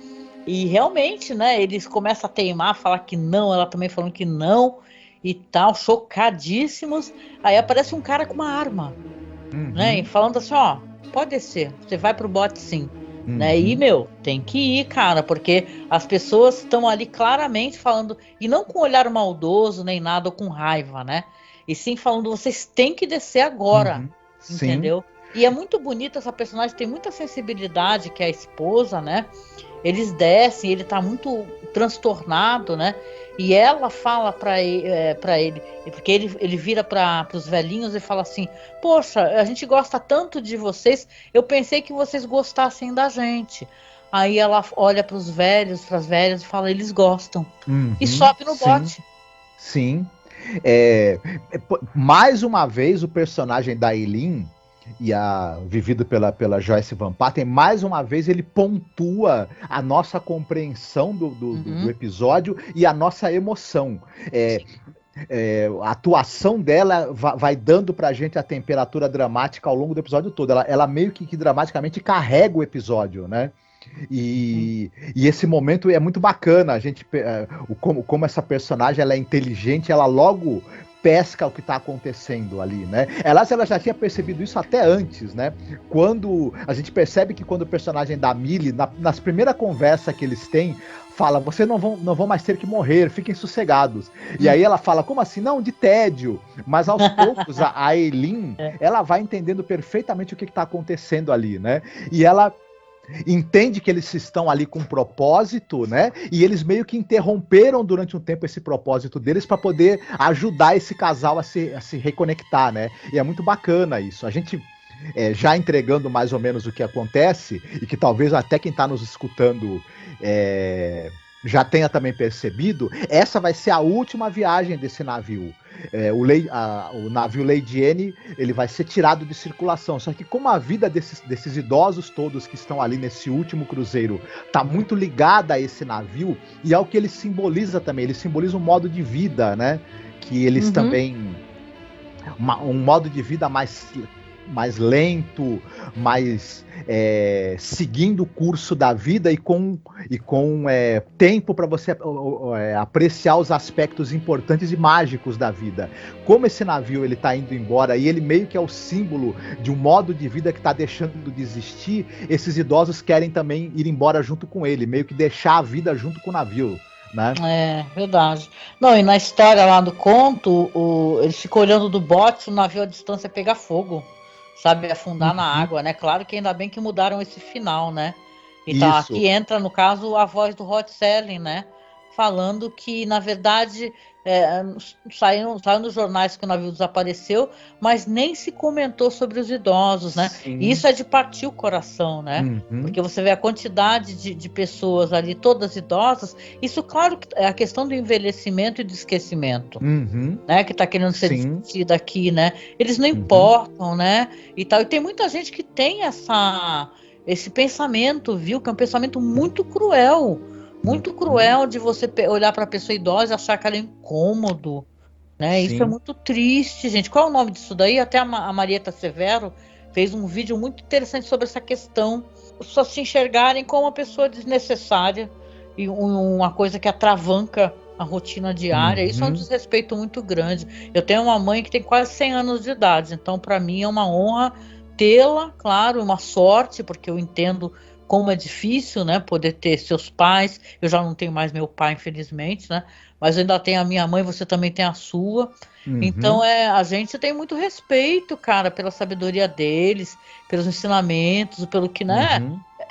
E realmente, né, eles começam a teimar, falar que não, ela também falando que não, e tal, chocadíssimos. Aí aparece um cara com uma arma, né, e falando assim, ó, pode descer, você vai pro bote sim. Né, e, tem que ir, cara, porque as pessoas estão ali claramente falando, e não com olhar maldoso, nem nada, ou com raiva, né, e sim falando, vocês têm que descer agora, entendeu? Sim. E é muito bonita essa personagem, tem muita sensibilidade, que é a esposa, né? Eles descem, ele tá muito transtornado, né? E ela fala para ele, porque ele vira para os velhinhos e fala assim: poxa, a gente gosta tanto de vocês, eu pensei que vocês gostassem da gente. Aí ela olha para os velhos, para as velhas e fala: eles gostam. E sobe no bote. Sim. Mais uma vez, o personagem da Eileen, vivido pela Joyce Van Patten, mais uma vez ele pontua a nossa compreensão do episódio e a nossa emoção. A atuação dela vai dando pra gente a temperatura dramática ao longo do episódio todo. Ela meio que dramaticamente carrega o episódio, né? E esse momento é muito bacana. A gente, como essa personagem ela é inteligente, ela logo pesca o que está acontecendo ali, né? Ela já tinha percebido isso até antes, né? Quando a gente percebe que quando o personagem da Millie, nas primeiras conversas que eles têm, fala, vocês não vão mais ter que morrer, fiquem sossegados. E aí ela fala, como assim? Não, de tédio. Mas aos poucos, a Eileen, ela vai entendendo perfeitamente o que está acontecendo ali, né? E ela entende que eles estão ali com um propósito, né? E eles meio que interromperam durante um tempo esse propósito deles para poder ajudar esse casal a se reconectar, né? E é muito bacana isso. A gente já entregando mais ou menos o que acontece, e que talvez até quem está nos escutando já tenha também percebido, essa vai ser a última viagem desse navio. O navio Lady Anne, ele vai ser tirado de circulação. Só que como a vida desses idosos todos que estão ali nesse último cruzeiro está muito ligada a esse navio, e ao que ele simboliza também, ele simboliza um modo de vida, né? Que eles também... um modo de vida mais lento, mais seguindo o curso da vida e com tempo para você apreciar os aspectos importantes e mágicos da vida. Como esse navio ele está indo embora e ele meio que é o símbolo de um modo de vida que está deixando de existir, esses idosos querem também ir embora junto com ele, meio que deixar a vida junto com o navio. Né? É, verdade. Não, e na história lá do conto, eles ficam olhando do bote, o navio à distância pegar fogo, sabe, afundar na água, né? Claro que ainda bem que mudaram esse final, né? Então aqui entra, no caso, a voz do Rod Serling, né? Falando que, na verdade, saiu nos jornais que o navio desapareceu, mas nem se comentou sobre os idosos, né? E isso é de partir o coração, né? Porque você vê a quantidade de pessoas ali, todas idosas. Isso, claro, é a questão do envelhecimento e do esquecimento, né? Que está querendo ser discutida aqui, né? Eles não importam, né? E tal. E tem muita gente que tem esse pensamento, viu? Que é um pensamento muito cruel. Muito cruel de você olhar para a pessoa idosa e achar que ela é incômodo, né? Isso é muito triste, gente. Qual é o nome disso daí? Até a Marieta Severo fez um vídeo muito interessante sobre essa questão, as pessoas se enxergarem como uma pessoa desnecessária e uma coisa que atravanca a rotina diária. Isso é um desrespeito muito grande. Eu tenho uma mãe que tem quase 100 anos de idade, então para mim é uma honra tê-la, claro, uma sorte, porque eu entendo como é difícil, né, poder ter seus pais. Eu já não tenho mais meu pai, infelizmente, né, mas eu ainda tenho a minha mãe, você também tem a sua. Então a gente tem muito respeito, cara, pela sabedoria deles, pelos ensinamentos, pelo que, né,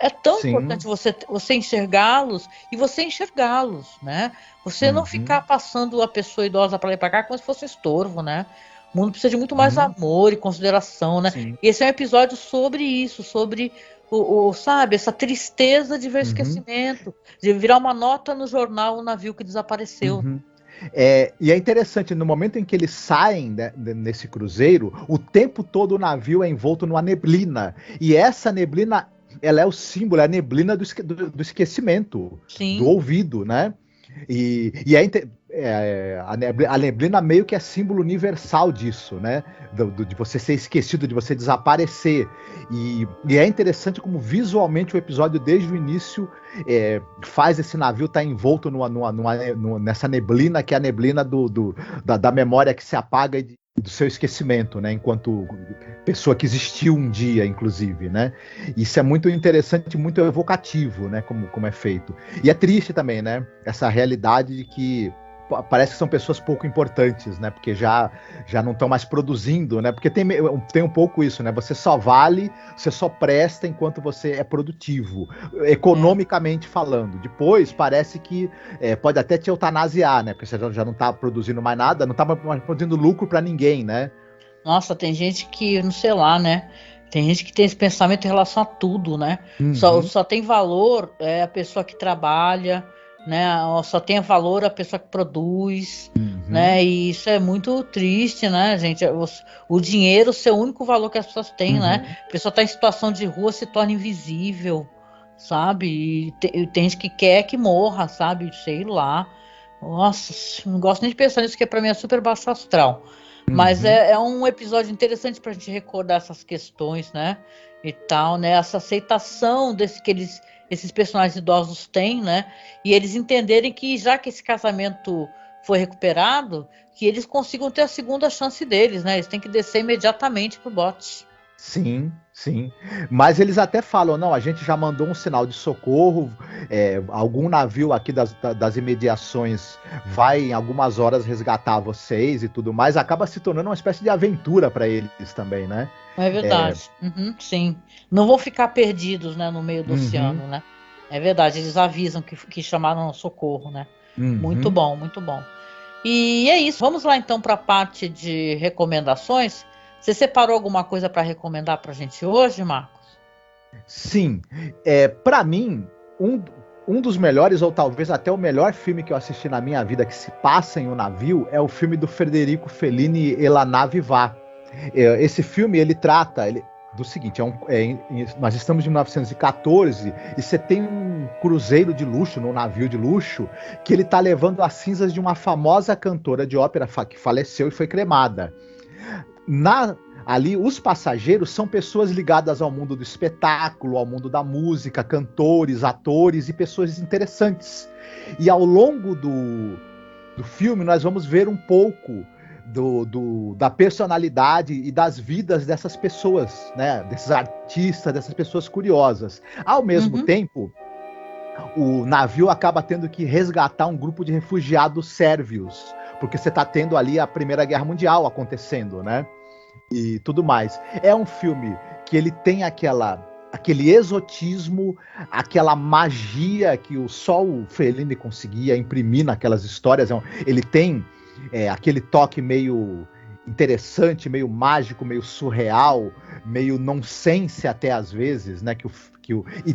é tão importante você enxergá-los e você enxergá-los, né, você não ficar passando a pessoa idosa para lá e para cá como se fosse estorvo, né. O mundo precisa de muito mais amor e consideração, né? Sim. E esse é um episódio sobre isso, sobre sabe, essa tristeza de ver o esquecimento, de virar uma nota no jornal o navio que desapareceu. E é interessante, no momento em que eles saem, né, nesse cruzeiro, o tempo todo o navio é envolto numa neblina. E essa neblina, ela é o símbolo, é a neblina do esquecimento, Sim. do ouvido, né? A neblina meio que é símbolo universal disso, né? De você ser esquecido, de você desaparecer. E é interessante como visualmente o episódio, desde o início, faz esse navio estar envolto nessa neblina, que é a neblina da memória que se apaga e do seu esquecimento, né? Enquanto pessoa que existiu um dia, inclusive, né? Isso é muito interessante, muito evocativo, né? Como é feito. E é triste também, né? Essa realidade de que parece que são pessoas pouco importantes, né? Porque já não estão mais produzindo, né? Porque tem um pouco isso, né? Você só vale, você só presta enquanto você é produtivo, economicamente falando. Depois parece que pode até te eutanasiar, né? Porque você já não está produzindo mais nada, não está mais produzindo lucro para ninguém, né? Nossa, tem gente que, não sei lá, né? Tem gente que tem esse pensamento em relação a tudo, né? Só tem valor a pessoa que trabalha, né? Só tem valor a pessoa que produz, né? E isso é muito triste, né, gente? O dinheiro ser o único valor que as pessoas têm, né? A pessoa está em situação de rua, se torna invisível, sabe? E tem gente que quer que morra, sabe? Sei lá. Nossa, não gosto nem de pensar nisso, que pra mim é super baixo astral. Mas é um episódio interessante pra gente recordar essas questões, né? E tal, né? Essa aceitação que esses personagens idosos têm, né? E eles entenderem que, já que esse casamento foi recuperado, que eles consigam ter a segunda chance deles, né? Eles têm que descer imediatamente pro bote. Sim, sim. Mas eles até falam, não, a gente já mandou um sinal de socorro, algum navio aqui das imediações vai em algumas horas resgatar vocês e tudo mais. Acaba se tornando uma espécie de aventura para eles também, né? É verdade. Sim. Não vão ficar perdidos, né, no meio do oceano, né? É verdade, eles avisam que chamaram socorro, né? Muito bom, muito bom. E é isso. Vamos lá então para a parte de recomendações. Você separou alguma coisa para recomendar para a gente hoje, Marcos? Sim. Para mim, um dos melhores, ou talvez até o melhor filme que eu assisti na minha vida que se passa em um navio é o filme do Federico Fellini, E la nave va. Esse filme, ele trata do seguinte, nós estamos em 1914 e você tem um cruzeiro de luxo, num navio de luxo, que ele está levando as cinzas de uma famosa cantora de ópera que faleceu e foi cremada. Ali, os passageiros são pessoas ligadas ao mundo do espetáculo, ao mundo da música, cantores, atores e pessoas interessantes. E ao longo do filme, nós vamos ver um pouco da personalidade e das vidas dessas pessoas, né? Desses artistas, dessas pessoas curiosas. Ao mesmo tempo, o navio acaba tendo que resgatar um grupo de refugiados sérvios, porque você está tendo ali a Primeira Guerra Mundial acontecendo, né? E tudo mais. É um filme que ele tem aquele exotismo, aquela magia que só o Fellini conseguia imprimir naquelas histórias. Ele tem aquele toque meio interessante, meio mágico, meio surreal, meio nonsense até às vezes, né?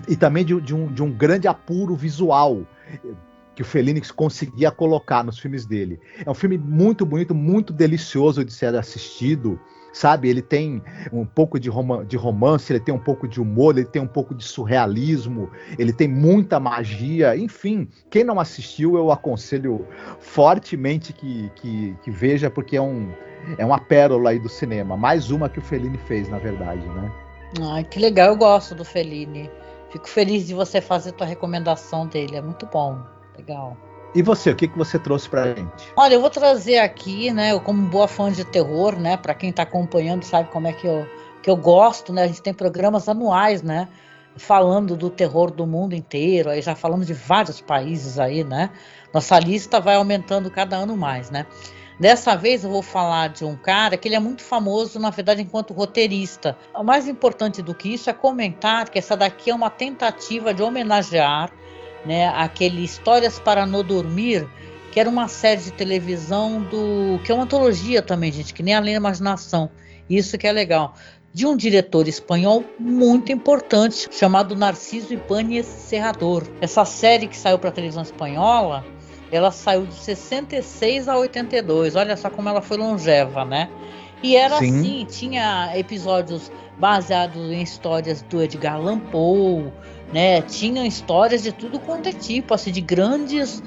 E também de um grande apuro visual que o Fellini conseguia colocar nos filmes dele. É um filme muito bonito, muito delicioso de ser assistido. sabe? Ele tem um pouco de romance, ele tem um pouco de humor, ele tem um pouco de surrealismo, ele tem muita magia, enfim. Quem não assistiu, eu aconselho fortemente que veja, porque é uma pérola aí do cinema. Mais uma que o Fellini fez, na verdade, né? Ai, que legal, eu gosto do Fellini. Fico feliz de você fazer tua recomendação dele, é muito bom, legal. E você, o que você trouxe pra gente? Olha, eu vou trazer aqui, né, eu como boa fã de terror, né, para quem está acompanhando sabe como é que eu gosto, né, a gente tem programas anuais, né, falando do terror do mundo inteiro, aí já falamos de vários países aí, né, nossa lista vai aumentando cada ano mais, né. Dessa vez eu vou falar de um cara que ele é muito famoso, na verdade, enquanto roteirista. O mais importante do que isso é comentar que essa daqui é uma tentativa de homenagear, né, aquele Histórias para Não Dormir, que era uma série de televisão que é uma antologia também, gente, que nem Além da Imaginação. Isso que é legal. De um diretor espanhol muito importante, chamado Narciso Ibáñez Serrador. Essa série que saiu para a televisão espanhola, ela saiu de 66 a 82. Olha só como ela foi longeva, né? E era Sim. assim, tinha episódios baseados em histórias do Edgar Allan Poe, né? Tinham histórias de tudo quanto é tipo, assim, de grandes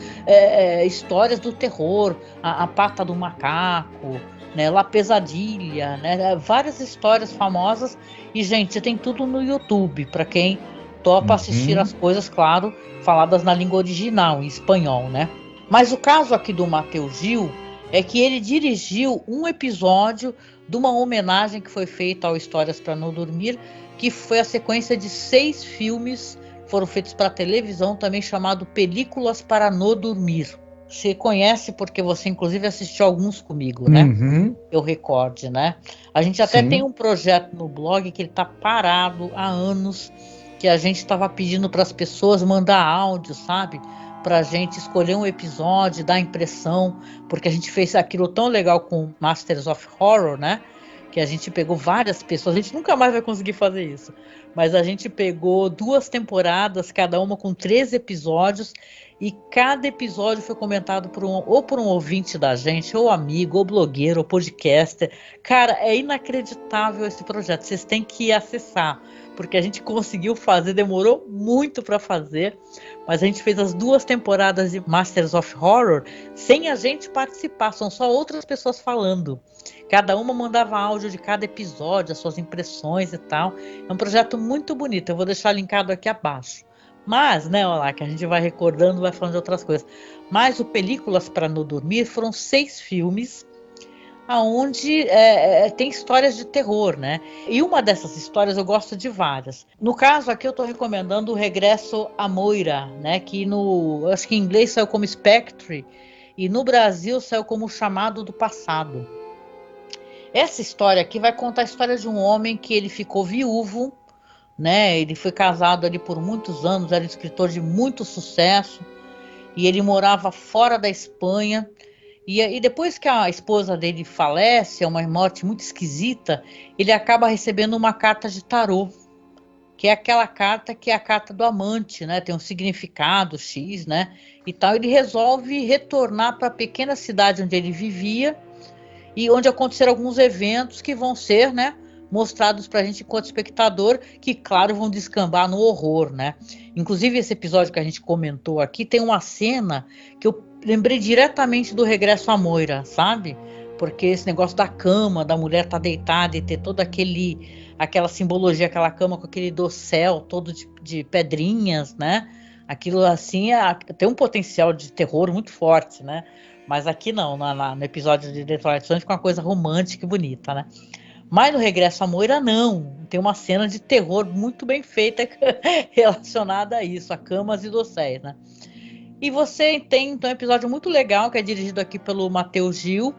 histórias do terror, a Pata do Macaco, né? La Pesadilha, né? Várias histórias famosas. E, gente, tem tudo no YouTube, para quem topa assistir as coisas, claro, faladas na língua original, em espanhol, né? Mas o caso aqui do Matheus Gil é que ele dirigiu um episódio de uma homenagem que foi feita ao Histórias para Não Dormir, que foi a sequência de 6 filmes que foram feitos para televisão, também chamado Películas para Não Dormir. Você conhece porque você inclusive assistiu alguns comigo, né? Eu recorde, né? A gente até tem um projeto no blog que ele está parado há anos, que a gente estava pedindo para as pessoas mandar áudio, sabe? Pra gente escolher um episódio, dar impressão, porque a gente fez aquilo tão legal com Masters of Horror, né? Que a gente pegou várias pessoas, a gente nunca mais vai conseguir fazer isso, mas a gente pegou 2 temporadas, cada uma com 3 episódios, e cada episódio foi comentado por um ouvinte da gente, ou amigo, ou blogueiro, ou podcaster. Cara, é inacreditável esse projeto, vocês têm que acessar, porque a gente conseguiu fazer, demorou muito para fazer, mas a gente fez as 2 temporadas de Masters of Horror sem a gente participar, são só outras pessoas falando. Cada uma mandava áudio de cada episódio, as suas impressões e tal. É um projeto muito bonito, eu vou deixar linkado aqui abaixo. Mas, né, olha lá, que a gente vai recordando, vai falando de outras coisas. Mas o Películas para Não Dormir foram 6 filmes onde tem histórias de terror, né? E uma dessas histórias eu gosto de várias. No caso aqui eu estou recomendando o Regresso à Moira, né? Que acho que em inglês saiu como Spectre e no Brasil saiu como Chamado do Passado. Essa história aqui vai contar a história de um homem que ele ficou viúvo, né? Ele foi casado ali por muitos anos, era escritor de muito sucesso e ele morava fora da Espanha. E depois que a esposa dele falece, é uma morte muito esquisita, ele acaba recebendo uma carta de tarô, que é aquela carta que é a carta do amante, né? Tem um significado X, né? E tal. Ele resolve retornar para a pequena cidade onde ele vivia e onde aconteceram alguns eventos que vão ser, né, mostrados para a gente enquanto espectador, que, claro, vão descambar no horror, né? Inclusive, esse episódio que a gente comentou aqui tem uma cena que eu lembrei diretamente do Regresso à Moira, sabe? Porque esse negócio da cama, da mulher estar deitada e ter toda aquela simbologia, aquela cama com aquele dossel todo de pedrinhas, né? Aquilo assim tem um potencial de terror muito forte, né? Mas aqui não, no episódio de The Twilight Zone fica uma coisa romântica e bonita, né? Mas no Regresso à Moira não, tem uma cena de terror muito bem feita relacionada a isso, a camas e dosséis, né? E você tem então um episódio muito legal que é dirigido aqui pelo Matheus Gil,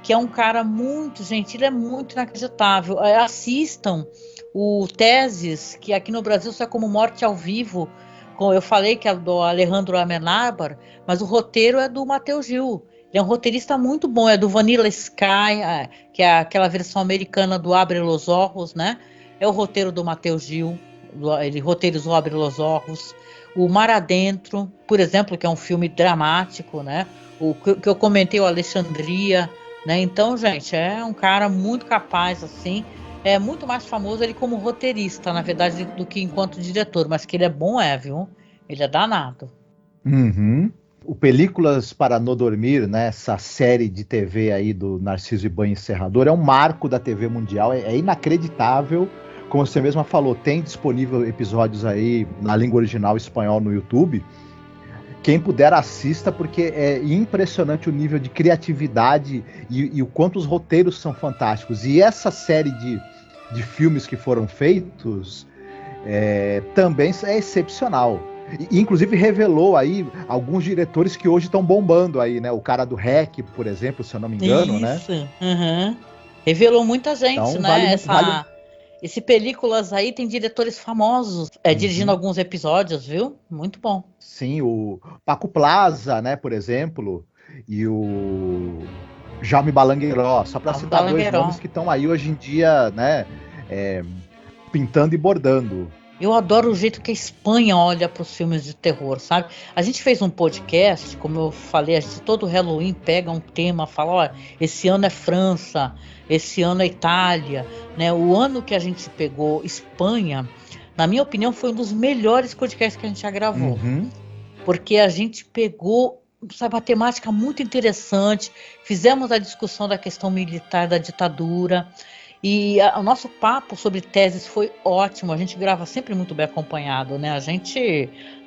que é um cara muito gentil, é muito inacreditável. Assistam o Teses, que aqui no Brasil sai como Morte ao Vivo, como eu falei que é do Alejandro Amenábar, mas o roteiro é do Matheus Gil. Ele é um roteirista muito bom, é do Vanilla Sky, que é aquela versão americana do Abre los Ojos, né? É o roteiro do Matheus Gil, ele roteirizou Abre los Ojos. O Mar Adentro, por exemplo, que é um filme dramático, né? O que eu comentei, o Alexandria, né? Então, gente, é um cara muito capaz, assim. É muito mais famoso ele como roteirista, na verdade, do que enquanto diretor. Mas que ele é bom, viu? Ele é danado. Uhum. O Películas para Não Dormir, né, essa série de TV aí do Narciso Ibáñez Serrador, é um marco da TV mundial, é inacreditável. Como você mesma falou, tem disponível episódios aí na língua original espanhol no YouTube. Quem puder assista, porque é impressionante o nível de criatividade e o quanto os roteiros são fantásticos. E essa série de filmes que foram feitos também é excepcional. E, inclusive revelou aí alguns diretores que hoje estão bombando aí, né? O cara do REC, por exemplo, se eu não me engano, né? Isso. Uhum. Revelou muita gente, Então né? vale. Esse Películas aí tem diretores famosos dirigindo Uhum. alguns episódios, viu? Muito bom. Sim, o Paco Plaza, né, por exemplo, e o Jaume Balangueiró, só para citar dois nomes que estão aí hoje em dia, né, é, pintando e bordando. Eu adoro o jeito que a Espanha olha para os filmes de terror, sabe? A gente fez um podcast, como eu falei, a gente todo Halloween pega um tema, fala, olha, esse ano é França, esse ano é Itália, né? O ano que a gente pegou Espanha, na minha opinião, foi um dos melhores podcasts que a gente já gravou. Uhum. Porque a gente pegou, sabe, uma temática muito interessante, fizemos a discussão da questão militar, da ditadura, e o nosso papo sobre teses foi ótimo. A gente grava sempre muito bem acompanhado, né? A gente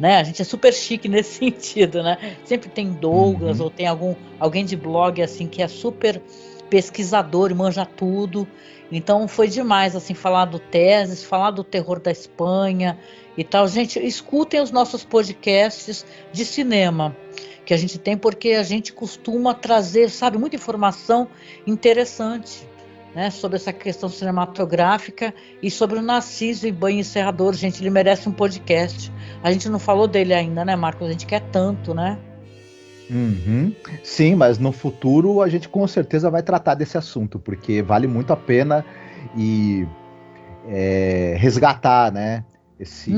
é super chique nesse sentido, né? Sempre tem Douglas ou tem alguém de blog assim que é super pesquisador e manja tudo. Então foi demais assim falar do teses, falar do terror da Espanha e tal. Gente, escutem os nossos podcasts de cinema que a gente tem, porque a gente costuma trazer, sabe, muita informação interessante, né, sobre essa questão cinematográfica e sobre o Narciso Ibáñez Serrador. Gente, ele merece um podcast. A gente não falou dele ainda, né, Marcos? A gente quer tanto, né? Uhum. Sim, mas no futuro a gente com certeza vai tratar desse assunto, porque vale muito a pena e resgatar, né, esse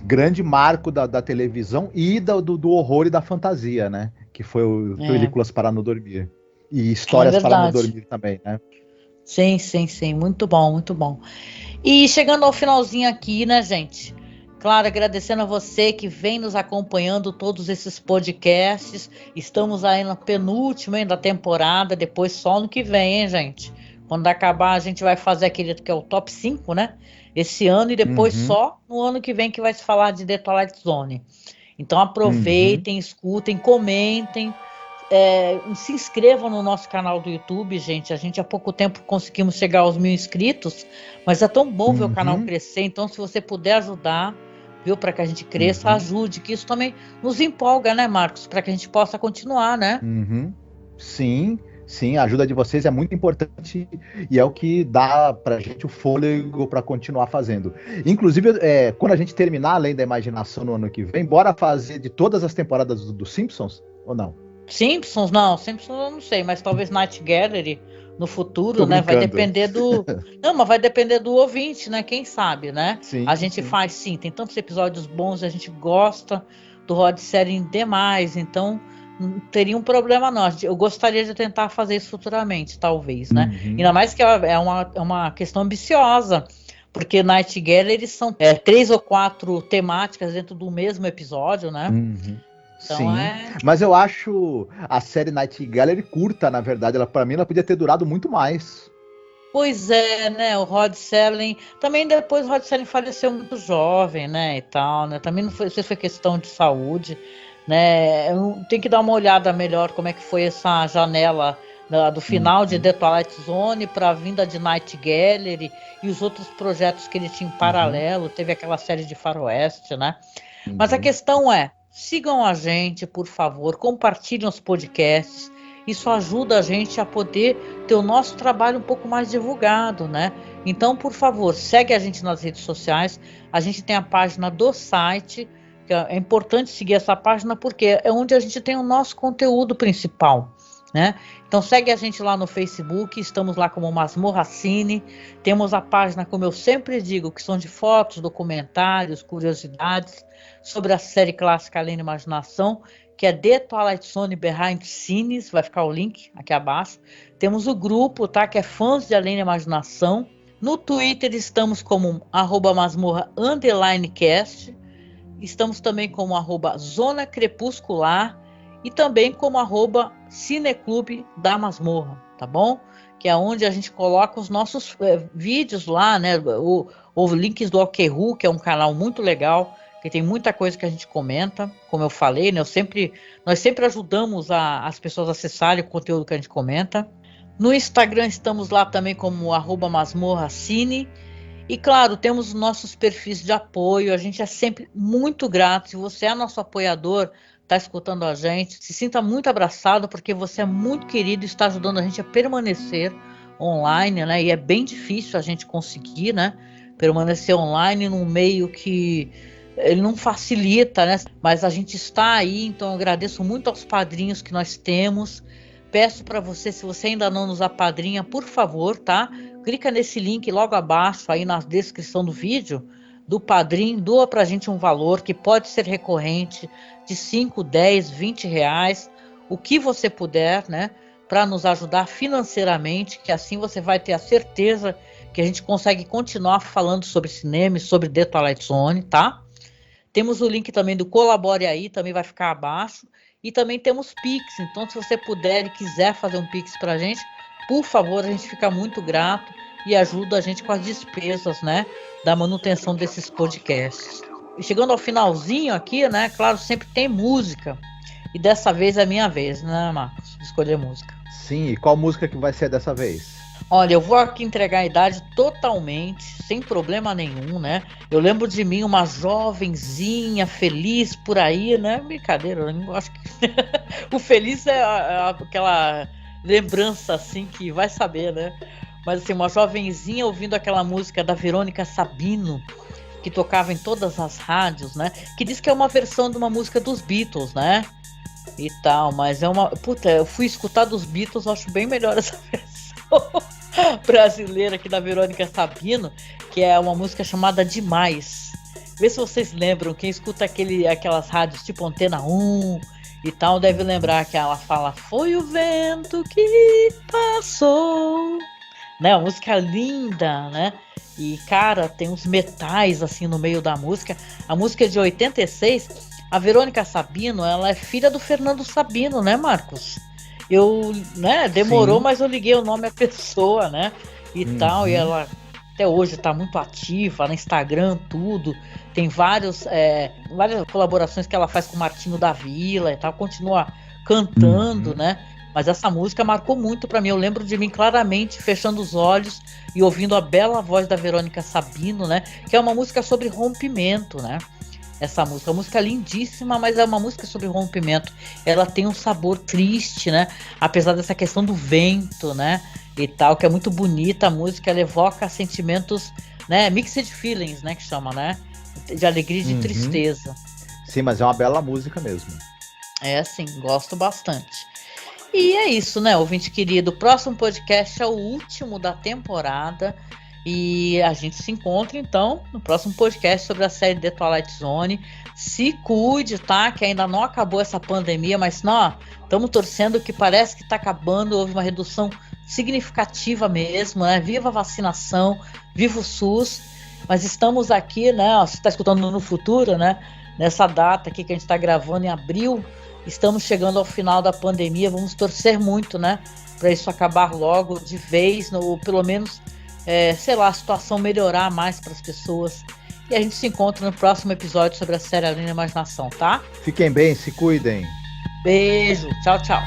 grande marco da televisão e do horror e da fantasia, né, que foi o Películas para Não Dormir. E Histórias para Não Dormir também, né? Sim, sim, sim. Muito bom, muito bom. E chegando ao finalzinho aqui, né, gente? Claro, agradecendo a você que vem nos acompanhando todos esses podcasts. Estamos aí no penúltimo da temporada, depois só no que vem, hein, gente? Quando acabar, a gente vai fazer aquele que é o top 5, né? Esse ano e depois só no ano que vem que vai se falar de The Twilight Zone. Então aproveitem, escutem, comentem. Se inscrevam no nosso canal do YouTube, gente. A gente há pouco tempo conseguimos chegar aos 1.000 inscritos, mas é tão bom ver o canal crescer. Então, se você puder ajudar, viu, para que a gente cresça, ajude, que isso também nos empolga, né, Marcos, para que a gente possa continuar, né? Sim, sim, a ajuda de vocês é muito importante e é o que dá pra gente o fôlego para continuar fazendo. Inclusive, quando a gente terminar Além da Imaginação no ano que vem, bora fazer de todas as temporadas do Simpsons ou não? Simpsons eu não sei, mas talvez Night Gallery no futuro, Tô né? Vai brincando. depender do. Não, mas vai depender do ouvinte, né? Quem sabe, né? Sim, A gente faz sim, tem tantos episódios bons, a gente gosta do Rod Serling demais, então não teria um problema não. Eu gostaria de tentar fazer isso futuramente, talvez, né? Ainda mais que é uma questão ambiciosa. Porque Night Gallery são 3 ou 4 temáticas dentro do mesmo episódio, né? Então sim, mas eu acho a série Night Gallery curta, na verdade. Pra mim, ela podia ter durado muito mais. Pois é, né? O Rod Serling. Também depois o Rod Serling faleceu muito jovem, né? E tal, né? Também não sei se foi questão de saúde, né? Tem que dar uma olhada melhor como é que foi essa janela do final de The Twilight Zone para a vinda de Night Gallery e os outros projetos que ele tinha em paralelo. Teve aquela série de Faroeste, né? Mas a questão é, sigam a gente, por favor, compartilhem os podcasts. Isso ajuda a gente a poder ter o nosso trabalho um pouco mais divulgado, né? Então, por favor, segue a gente nas redes sociais. A gente tem a página do site, que é importante seguir essa página porque é onde a gente tem o nosso conteúdo principal, né? Então segue a gente lá no Facebook, estamos lá como Masmorra Cine, temos a página, como eu sempre digo, que são de fotos, documentários, curiosidades sobre a série clássica Além da Imaginação, que é The Twilight Zone Behind Scenes, vai ficar o link aqui abaixo. Temos o grupo, tá, que é Fãs de Além da Imaginação. No Twitter estamos como @masmorra_cast. Estamos também como @Zona Crepuscular e também como @Cineclube da Masmorra, tá bom? Que é onde a gente coloca os nossos vídeos lá, né? Ou links do OKRU, que é um canal muito legal, que tem muita coisa que a gente comenta, como eu falei, né? Nós sempre ajudamos as pessoas a acessarem o conteúdo que a gente comenta. No Instagram estamos lá também como @masmorracine. E claro, temos nossos perfis de apoio, a gente é sempre muito grato. Se você é nosso apoiador, está escutando a gente, se sinta muito abraçado, porque você é muito querido e está ajudando a gente a permanecer online, né? E é bem difícil a gente conseguir, né? Permanecer online num meio que ele não facilita, né? Mas a gente está aí, então eu agradeço muito aos padrinhos que nós temos. Peço para você, se você ainda não nos apadrinha, por favor, tá? Clica nesse link logo abaixo, aí na descrição do vídeo, do Padrim, doa pra gente um valor que pode ser recorrente, de 5, 10, 20 reais, o que você puder, né? Para nos ajudar financeiramente, que assim você vai ter a certeza que a gente consegue continuar falando sobre cinema e sobre The Twilight Zone, tá? Temos o link também do Colabore Aí, também vai ficar abaixo. E também temos Pix, então se você puder e quiser fazer um Pix pra gente, por favor, a gente fica muito grato e ajuda a gente com as despesas, né, da manutenção desses podcasts. E chegando ao finalzinho aqui, né, claro, sempre tem música. E dessa vez é a minha vez, né, Marcos, de escolher música. Sim, e qual música que vai ser dessa vez? Olha, eu vou aqui entregar a idade totalmente, sem problema nenhum, né? Eu lembro de mim, uma jovenzinha, feliz por aí, né? Brincadeira, eu acho que o feliz é aquela lembrança, assim, que vai saber, né? Mas assim, uma jovenzinha ouvindo aquela música da Verônica Sabino, que tocava em todas as rádios, né? Que diz que é uma versão de uma música dos Beatles, né? E tal, mas é uma... Puta, eu fui escutar dos Beatles, eu acho bem melhor essa versão brasileira aqui da Verônica Sabino, que é uma música chamada Demais. Vê se vocês lembram, quem escuta aquelas rádios tipo Antena 1 e tal, deve lembrar que ela fala: foi o vento que passou, né? Uma música linda, né? E cara, tem uns metais assim no meio da música. A música é de 86. A Verônica Sabino, ela é filha do Fernando Sabino, né, Marcos? Demorou, sim, mas eu liguei o nome à pessoa, né, e tal, e ela até hoje tá muito ativa no Instagram, tudo, tem várias colaborações que ela faz com o Martinho da Vila e tal, continua cantando, né, mas essa música marcou muito pra mim. Eu lembro de mim claramente fechando os olhos e ouvindo a bela voz da Verônica Sabino, né, que é uma música sobre rompimento, né. Essa música, uma música lindíssima, mas é uma música sobre rompimento. Ela tem um sabor triste, né? Apesar dessa questão do vento, né? E tal, que é muito bonita a música, ela evoca sentimentos, né? Mixed feelings, né? Que chama, né? De alegria e de tristeza. Sim, mas é uma bela música mesmo. É, sim, gosto bastante. E é isso, né, ouvinte querido? O próximo podcast é o último da temporada. E a gente se encontra, então, no próximo podcast sobre a série The Twilight Zone. Se cuide, tá? Que ainda não acabou essa pandemia, mas não, estamos torcendo, que parece que está acabando. Houve uma redução significativa mesmo, né? Viva a vacinação, viva o SUS. Mas estamos aqui, né? Você está escutando no futuro, né? Nessa data aqui que a gente está gravando em abril, estamos chegando ao final da pandemia. Vamos torcer muito, né? Para isso acabar logo de vez, ou pelo menos... a situação melhorar mais para as pessoas. E a gente se encontra no próximo episódio sobre a série Além da Imaginação, tá? Fiquem bem, se cuidem. Beijo, tchau, tchau.